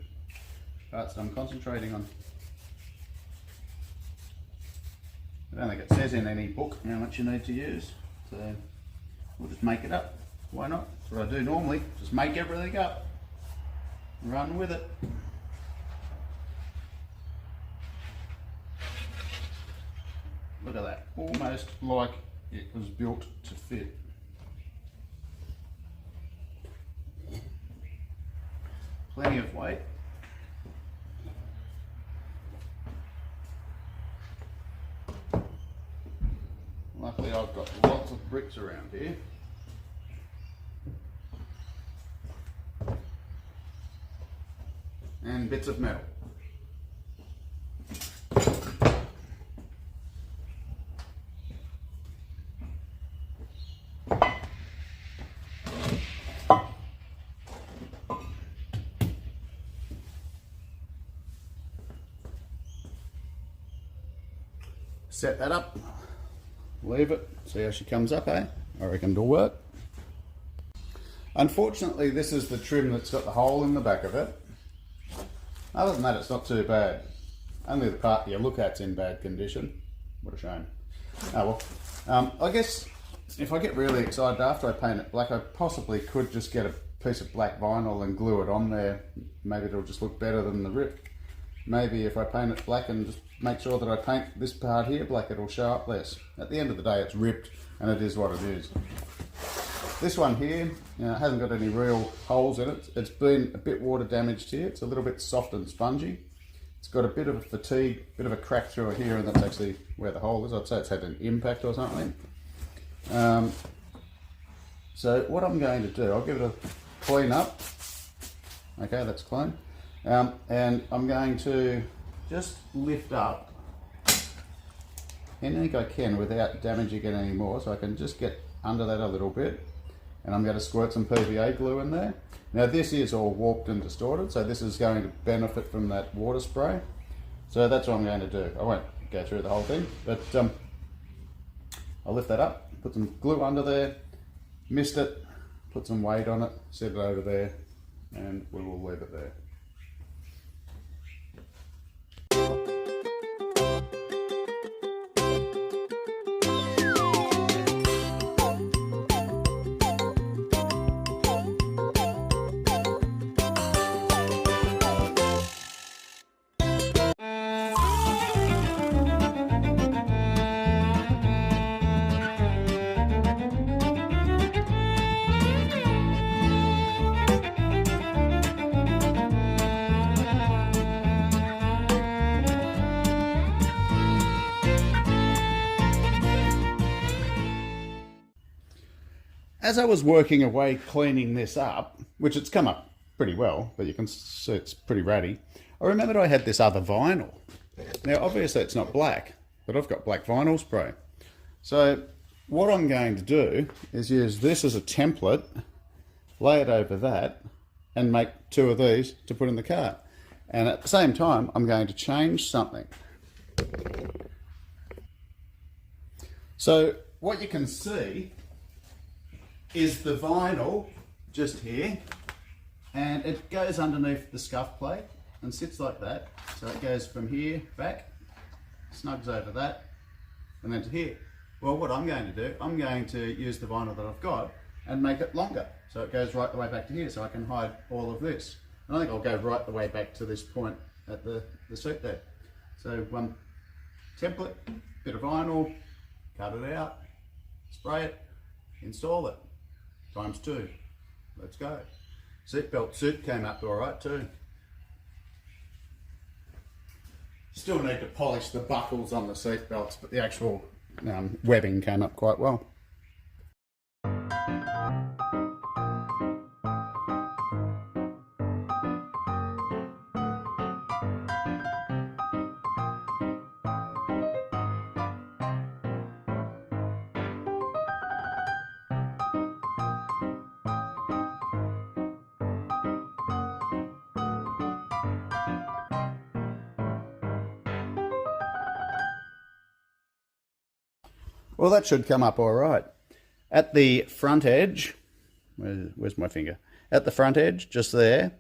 parts that I'm concentrating on. I don't think it says in any book how much you need to use, so we'll just make it up. Why not? That's what I do normally, just make everything up. Run with it. Look at that, almost like it was built to fit. Plenty of weight. Luckily I've got lots of bricks around here. And bits of metal. Set that up, leave it, see how she comes up, eh? I reckon it'll work. Unfortunately, this is the trim that's got the hole in the back of it. Other than that, it's not too bad. Only the part you look at's in bad condition. What a shame. Oh well. I guess if I get really excited after I paint it black, I possibly could just get a piece of black vinyl and glue it on there. Maybe it'll just look better than the rip. Maybe if I paint it black and just make sure that I paint this part here black, it'll show up less. At the end of the day, it's ripped and it is what it is. This one here hasn't got any real holes in it. It's been a bit water damaged here. It's a little bit soft and spongy. It's got a bit of a fatigue, bit of a crack through it here, and that's actually where the hole is. I'd say it's had an impact or something. So what I'm going to do, I'll give it a clean up. Okay, that's clean. And I'm going to just lift up anything I can without damaging it anymore. So I can just get under that a little bit. And I'm going to squirt some PVA glue in there. Now this is all warped and distorted, so this is going to benefit from that water spray. So that's what I'm going to do. I won't go through the whole thing, but I'll lift that up, put some glue under there, mist it, put some weight on it, set it over there, and we will leave it there. As I was working away cleaning this up, which it's come up pretty well, but you can see it's pretty ratty, I remembered I had this other vinyl. Now obviously it's not black, but I've got black vinyl spray. So what I'm going to do is use this as a template, lay it over that, and make 2 of these to put in the car. And at the same time, I'm going to change something. So what you can see is the vinyl just here, and it goes underneath the scuff plate and sits like that. So it goes from here back, snugs over that, and then to here. Well, what I'm going to do, I'm going to use the vinyl that I've got and make it longer. So it goes right the way back to here, so I can hide all of this. And I think I'll go right the way back to this point at the seat there. So one template, bit of vinyl, cut it out, spray it, install it. ×2. Let's go. Seatbelt suit came up all right too. Still need to polish the buckles on the seatbelts, but the actual webbing came up quite well. Well, that should come up all right. At the front edge, where's my finger? At the front edge, just there,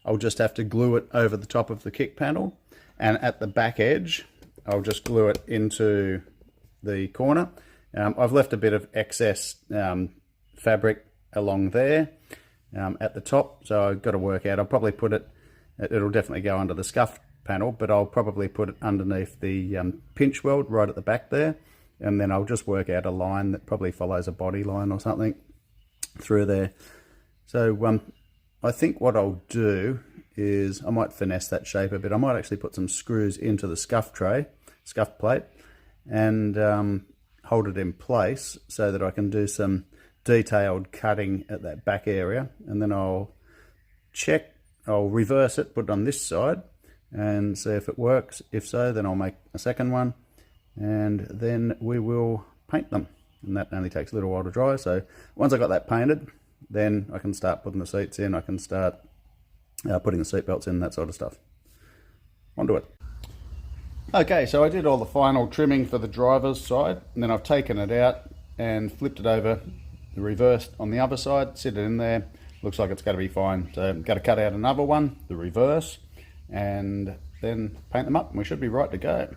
I'll just have to glue it over the top of the kick panel. And at the back edge, I'll just glue it into the corner. I've left a bit of excess fabric along there at the top, so I've got to work out. I'll probably put it, it'll definitely go under the scuff panel, but I'll probably put it underneath the pinch weld right at the back there. And then I'll just work out a line that probably follows a body line or something through there. So I think what I'll do is I might finesse that shape a bit. I might actually put some screws into the scuff plate, and hold it in place so that I can do some detailed cutting at that back area. And then I'll reverse it, put it on this side and see if it works. If so, then I'll make a second one. And then we will paint them, and that only takes a little while to dry. So once I got that painted, then I can start putting the seats in, I can start putting the seat belts in, that sort of stuff. Onto it. Okay, so I did all the final trimming for the driver's side, and then I've taken it out and flipped it over, the reverse on the other side, sit it in there. Looks like it's going to be fine. So I'm going to cut out another one, the reverse, and then paint them up, and we should be right to go.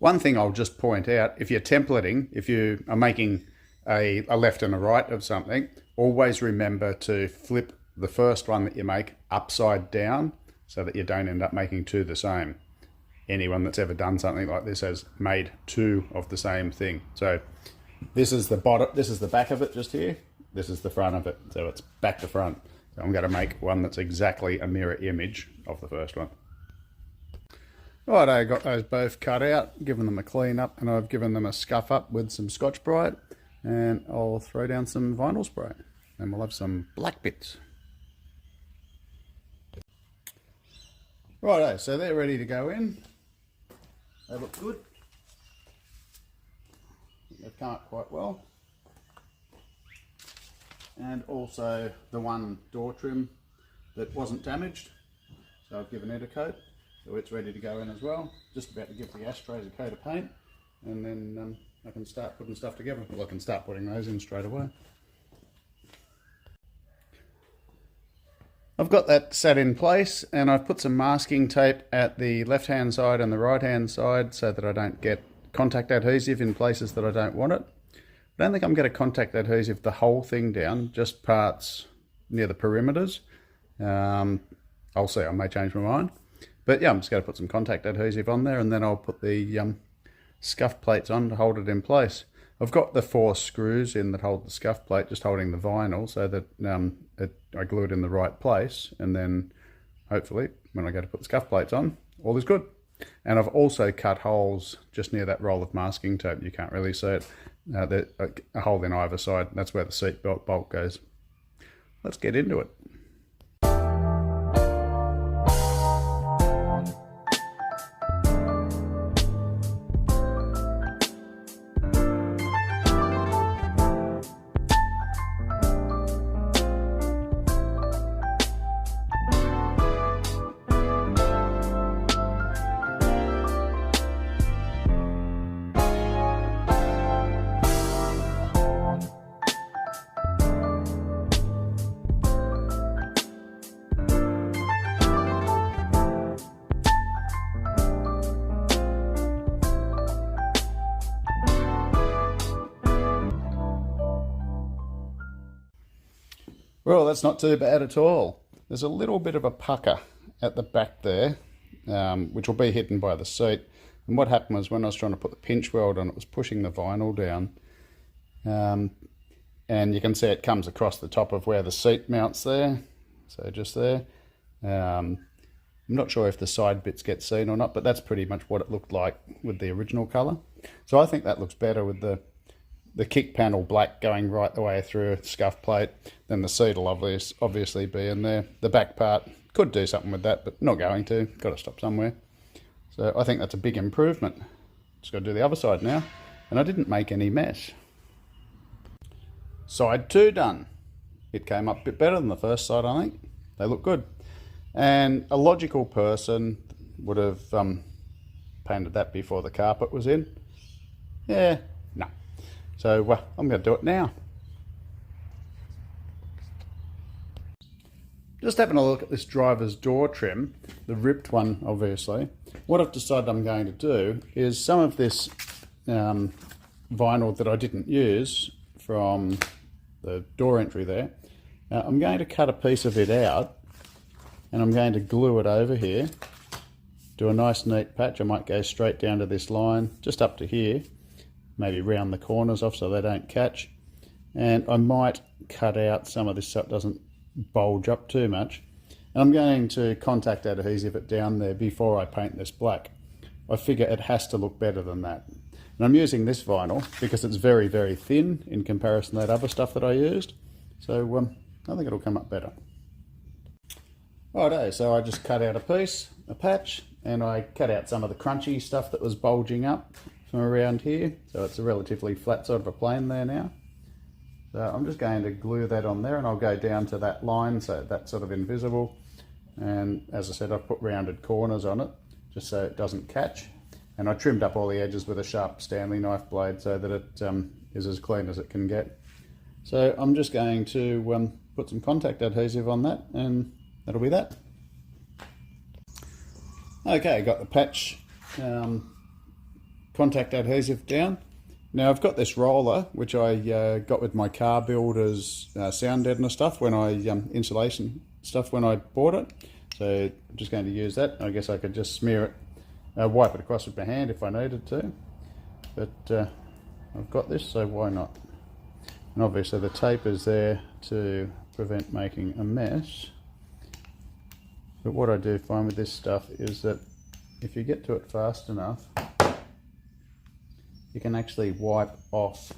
One thing I'll just point out, if you're templating, if you are making a left and a right of something, always remember to flip the first one that you make upside down so that you don't end up making 2 the same. Anyone that's ever done something like this has made 2 of the same thing. So This is the bottom, this is the back of it just here. This is the front of it, so it's back to front. So I'm going to make one that's exactly a mirror image of the first one. Right, I got those both cut out, given them a clean up, and I've given them a scuff up with some Scotch-Brite, and I'll throw down some vinyl spray, and we'll have some black bits. Righto, so they're ready to go in. They look good. They've come up quite well. And also the one door trim that wasn't damaged, so I've given it a coat, so it's ready to go in as well. Just about to give the ashtrays a coat of paint, and then I can start putting stuff together. Well, I can start putting those in straight away. I've got that set in place, and I've put some masking tape at the left hand side and the right hand side so that I don't get contact adhesive in places that I don't want it. I don't think I'm going to contact adhesive the whole thing down, just parts near the perimeters. I'll see, I may change my mind. But yeah, I'm just going to put some contact adhesive on there, and then I'll put the scuff plates on to hold it in place. I've got the 4 screws in that hold the scuff plate, just holding the vinyl, so that I glue it in the right place, and then hopefully when I go to put the scuff plates on, all is good. And I've also cut holes just near that roll of masking tape. You can't really see it. There's a hole in either side. That's where the seat belt bolt goes. Let's get into it. Well, that's not too bad at all. There's a little bit of a pucker at the back there, which will be hidden by the seat. And what happened was when I was trying to put the pinch weld on, it was pushing the vinyl down. And you can see it comes across the top of where the seat mounts there. So just there. I'm not sure if the side bits get seen or not, but that's pretty much what it looked like with the original colour. So I think that looks better with the kick panel black going right the way through a scuff plate. Then the seat will obviously be in there. The back part could do something with that, but not going to. Got to stop somewhere. So I think that's a big improvement. Just got to do the other side now. And I didn't make any mess. Side 2 done. It came up a bit better than the first side, I think. They look good. And a logical person would have painted that before the carpet was in. Yeah, no. So I'm going to do it now. Just having a look at this driver's door trim, the ripped one obviously. What I've decided I'm going to do is some of this vinyl that I didn't use from the door entry there, I'm going to cut a piece of it out and I'm going to glue it over here. Do a nice neat patch. I might go straight down to this line, just up to here. Maybe round the corners off so they don't catch. And I might cut out some of this so it doesn't bulge up too much. And I'm going to contact adhesive it down there before I paint this black. I figure it has to look better than that. And I'm using this vinyl because it's very, very thin in comparison to that other stuff that I used. So I think it'll come up better. Righto, so I just cut out a piece, a patch, and I cut out some of the crunchy stuff that was bulging up from around here. So it's a relatively flat sort of a plane there now. So I'm just going to glue that on there and I'll go down to that line so that's sort of invisible. And as I said, I've put rounded corners on it just so it doesn't catch. And I trimmed up all the edges with a sharp Stanley knife blade so that it is as clean as it can get. So I'm just going to put some contact adhesive on that and that'll be that. Okay, got the patch contact adhesive down. Now I've got this roller which I got with my car builder's sound deadener stuff when I insulation stuff when I bought it. So I'm just going to use that. I guess I could just smear it, wipe it across with my hand if I needed to. But I've got this, so why not? And obviously the tape is there to prevent making a mess. But what I do find with this stuff is that if you get to it fast enough, you can actually wipe off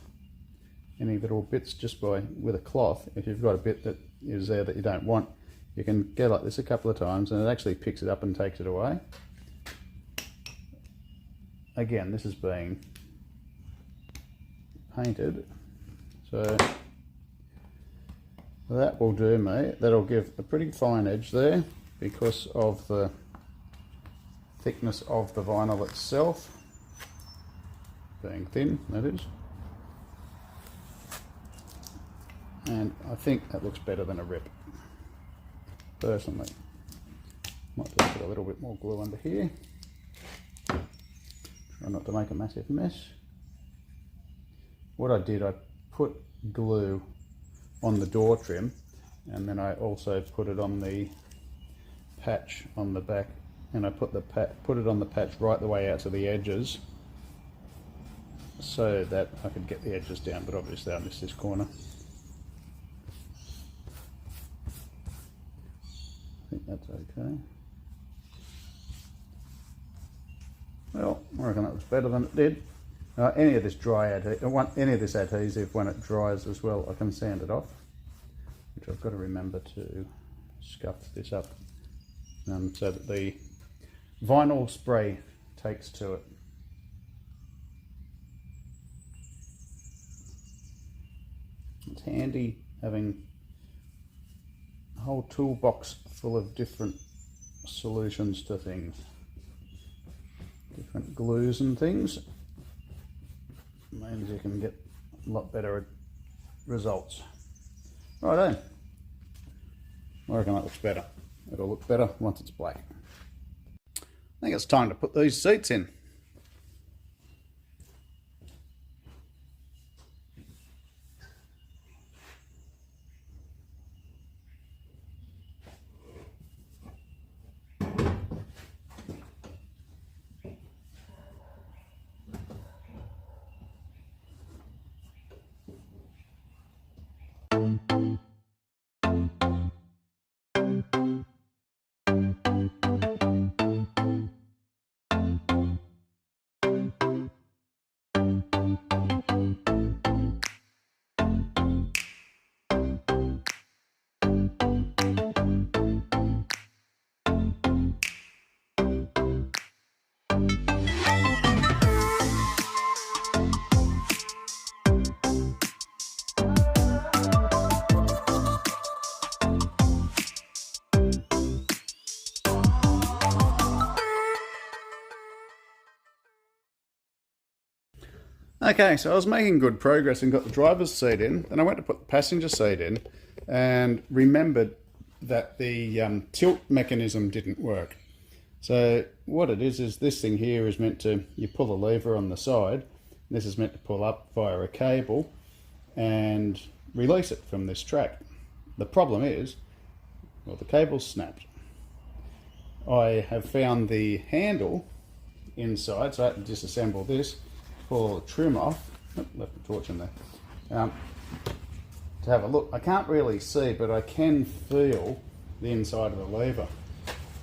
any little bits just with a cloth. If you've got a bit that is there that you don't want, you can go like this a couple of times and it actually picks it up and takes it away. Again, this is being painted, so that will do me. That'll give a pretty fine edge there because of the thickness of the vinyl itself, being thin, that is. And I think that looks better than a rip, personally. Might just put a little bit more glue under here. Try not to make a massive mess. What I did, I put glue on the door trim, and then I also put it on the patch on the back, and I put it on the patch right the way out to the edges so that I could get the edges down, but obviously I missed this corner. I think that's okay. Well, I reckon that was better than it did. Any of this adhesive, when it dries as well, I can sand it off, which I've got to remember to scuff this up so that the vinyl spray takes to it. It's handy having a whole toolbox full of different solutions to things, different glues and things. Means you can get a lot better results. Righto. I reckon that looks better. It'll look better once it's black. I think it's time to put these seats in. Okay, so I was making good progress and got the driver's seat in. Then I went to put the passenger seat in and remembered that the tilt mechanism didn't work. So what it is this thing here is meant to, you pull a lever on the side. This is meant to pull up via a cable and release it from this track. The problem is, well, the cable's snapped. I have found the handle inside, so I had to disassemble this, pull the trim off. Oh, left the torch in there. To have a look. I can't really see, but I can feel the inside of the lever.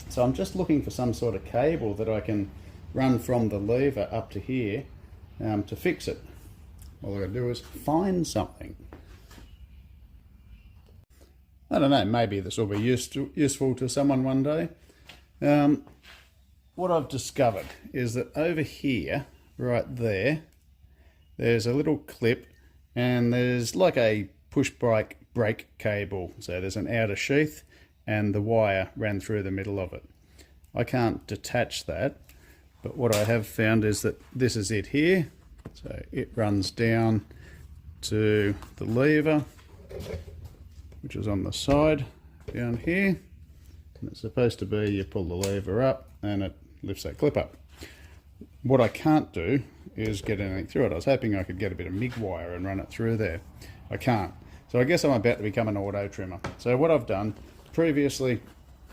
So I'm just looking for some sort of cable that I can run from the lever up to here to fix it. All I gotta do is find something. I don't know, maybe this will be useful to someone one day. What I've discovered is that over here, right there, there's a little clip and there's like a push brake cable. So there's an outer sheath and the wire ran through the middle of it. I can't detach that, but what I have found is that this is it here. So it runs down to the lever, which is on the side down here. And it's supposed to be, you pull the lever up and it lifts that clip up. What I can't do is get anything through it. I was hoping I could get a bit of MIG wire and run it through there. I can't. So I guess I'm about to become an auto trimmer. So what I've done, previously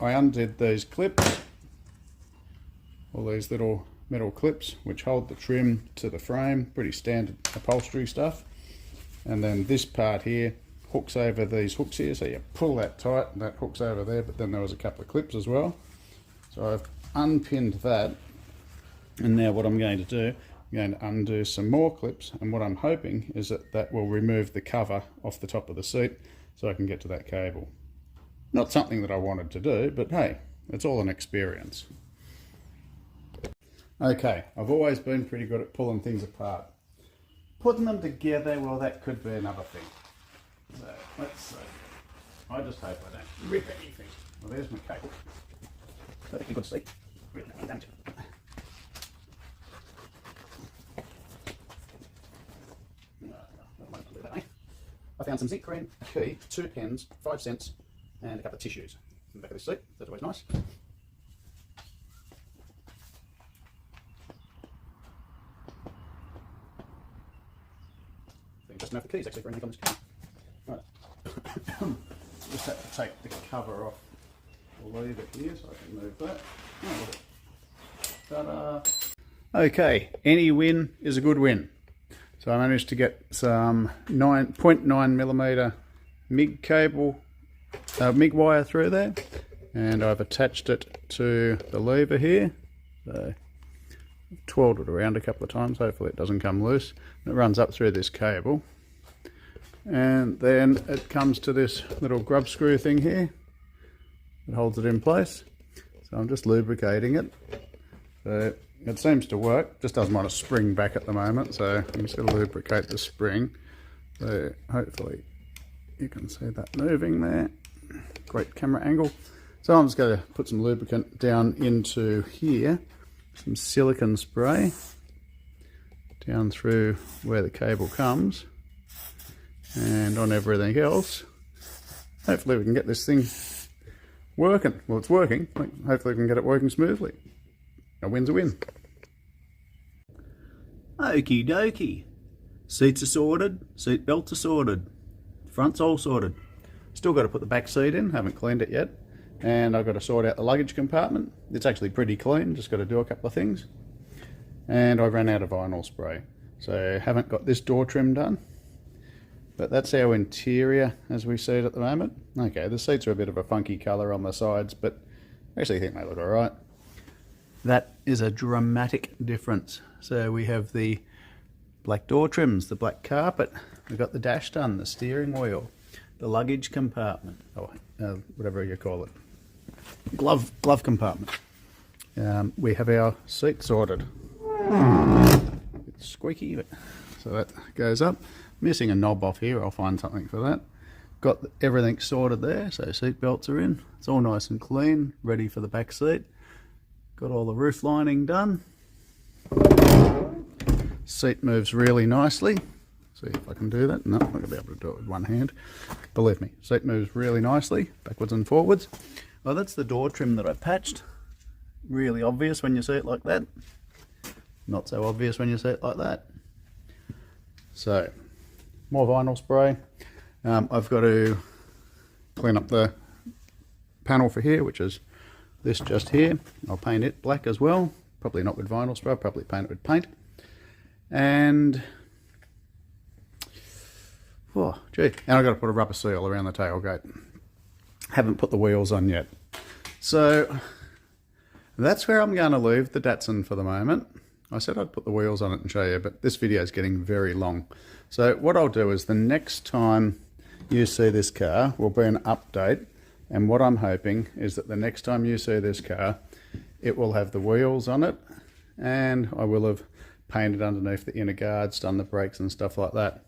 I undid these clips, all these little metal clips which hold the trim to the frame, pretty standard upholstery stuff. And then this part here hooks over these hooks here, so you pull that tight and that hooks over there, but then there was a couple of clips as well. So I've unpinned that, and now what I'm going to do, I'm going to undo some more clips, and what I'm hoping is that that will remove the cover off the top of the seat so I can get to that cable. Not something that I wanted to do, but hey, it's all an experience. Okay, I've always been pretty good at pulling things apart. Putting them together, well, that could be another thing. So, let's see. I just hope I don't rip anything. Well, there's my cable. Perfectly good seat. Really no damage. I found some zinc cream, a key, 2 pens, 5 cents, and a couple of tissues in the back of this seat. That's always nice. Just enough the keys actually for anything on this car. Right. Just have to take the cover off the lever here so I can move that. Oh, ta-da! Okay, any win is a good win. So I managed to get some 0.9mm MIG cable, MIG wire through there, and I've attached it to the lever here. So I've twirled it around a couple of times, hopefully it doesn't come loose. And it runs up through this cable, and then it comes to this little grub screw thing here that holds it in place. So I'm just lubricating it. So it seems to work, just doesn't want to spring back at the moment, so I'm just going to lubricate the spring. So hopefully you can see that moving there. Great camera angle. So I'm just going to put some lubricant down into here, some silicone spray down through where the cable comes and on everything else. Hopefully we can get this thing working. Well, it's working. Hopefully we can get it working smoothly. A win's a win. Okie dokie. Seats are sorted, seat belts are sorted, front's all sorted. Still got to put the back seat in, haven't cleaned it yet. And I've got to sort out the luggage compartment. It's actually pretty clean, just got to do a couple of things. And I ran out of vinyl spray, so haven't got this door trim done. But that's our interior as we see it at the moment. Okay, the seats are a bit of a funky colour on the sides, but I actually think they look alright. That is a dramatic difference. So we have the black door trims, the black carpet, we've got the dash done, the steering wheel, the luggage compartment, or whatever you call it, glove compartment. We have our seat sorted. It's squeaky, but so that goes up. Missing a knob off here, I'll find something for that. Got everything sorted there, so seat belts are in. It's all nice and clean, ready for the back seat. Got all the roof lining done. Seat moves really nicely. See if I can do that. No, I'm not going to be able to do it with one hand. Believe me, seat moves really nicely, backwards and forwards. Well, that's the door trim that I patched. Really obvious when you see it like that. Not so obvious when you see it like that. So, more vinyl spray. I've got to clean up the panel for here, which is this just here. I'll paint it black as well. Probably not with vinyl spray, I'll probably paint it with paint. And oh gee, and I've got to put a rubber seal around the tailgate. Haven't put the wheels on yet. So that's where I'm going to leave the Datsun for the moment. I said I'd put the wheels on it and show you, but this video is getting very long. So what I'll do is the next time you see this car will be an update. And what I'm hoping is that the next time you see this car, it will have the wheels on it, and I will have painted underneath the inner guards, done the brakes and stuff like that.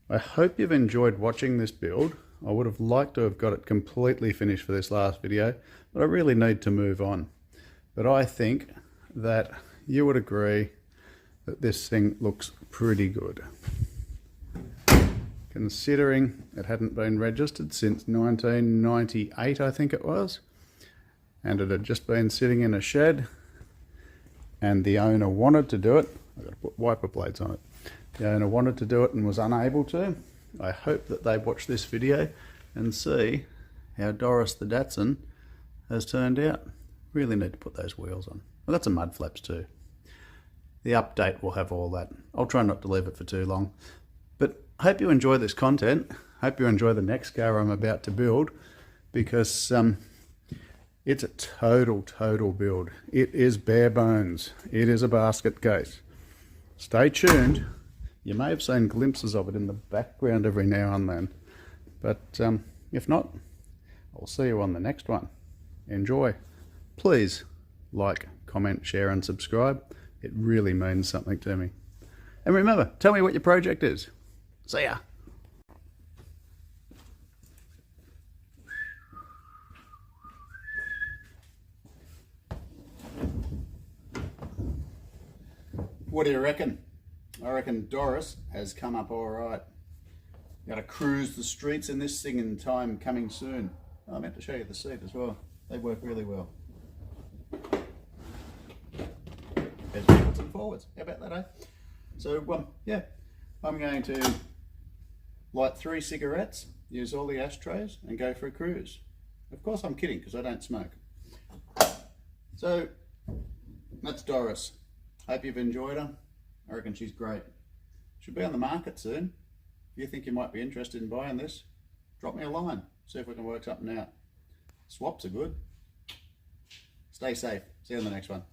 I hope you've enjoyed watching this build. I would have liked to have got it completely finished for this last video, but I really need to move on. But I think that you would agree that this thing looks pretty good. Considering it hadn't been registered since 1998, I think it was, and it had just been sitting in a shed, and the owner wanted to do it. I've got to put wiper blades on it. The owner wanted to do it and was unable to. I hope that they watch this video and see how Doris the Datsun has turned out. Really need to put those wheels on. Well, that's a mud flaps too. the update will have all that. I'll try not to leave it for too long. But I hope you enjoy this content. Hope you enjoy the next car I'm about to build, because it's a total build. It is bare bones. It is a basket case. Stay tuned. You may have seen glimpses of it in the background every now and then. But if not, I'll see you on the next one. Enjoy. Please like, comment, share and subscribe. It really means something to me. And remember, tell me what your project is. See ya. What do you reckon? I reckon Doris has come up all right. Got to cruise the streets in this thing in time coming soon. Oh, I meant to show you the seat as well. They work really well. There's backwards and forwards. How about that, eh? So, yeah, I'm going to light 3 cigarettes, use all the ashtrays, and go for a cruise. Of course, I'm kidding, because I don't smoke. So, that's Doris. Hope you've enjoyed her. I reckon she's great. She'll be on the market soon. If you think you might be interested in buying this, drop me a line. See if we can work something out. Swaps are good. Stay safe. See you on the next one.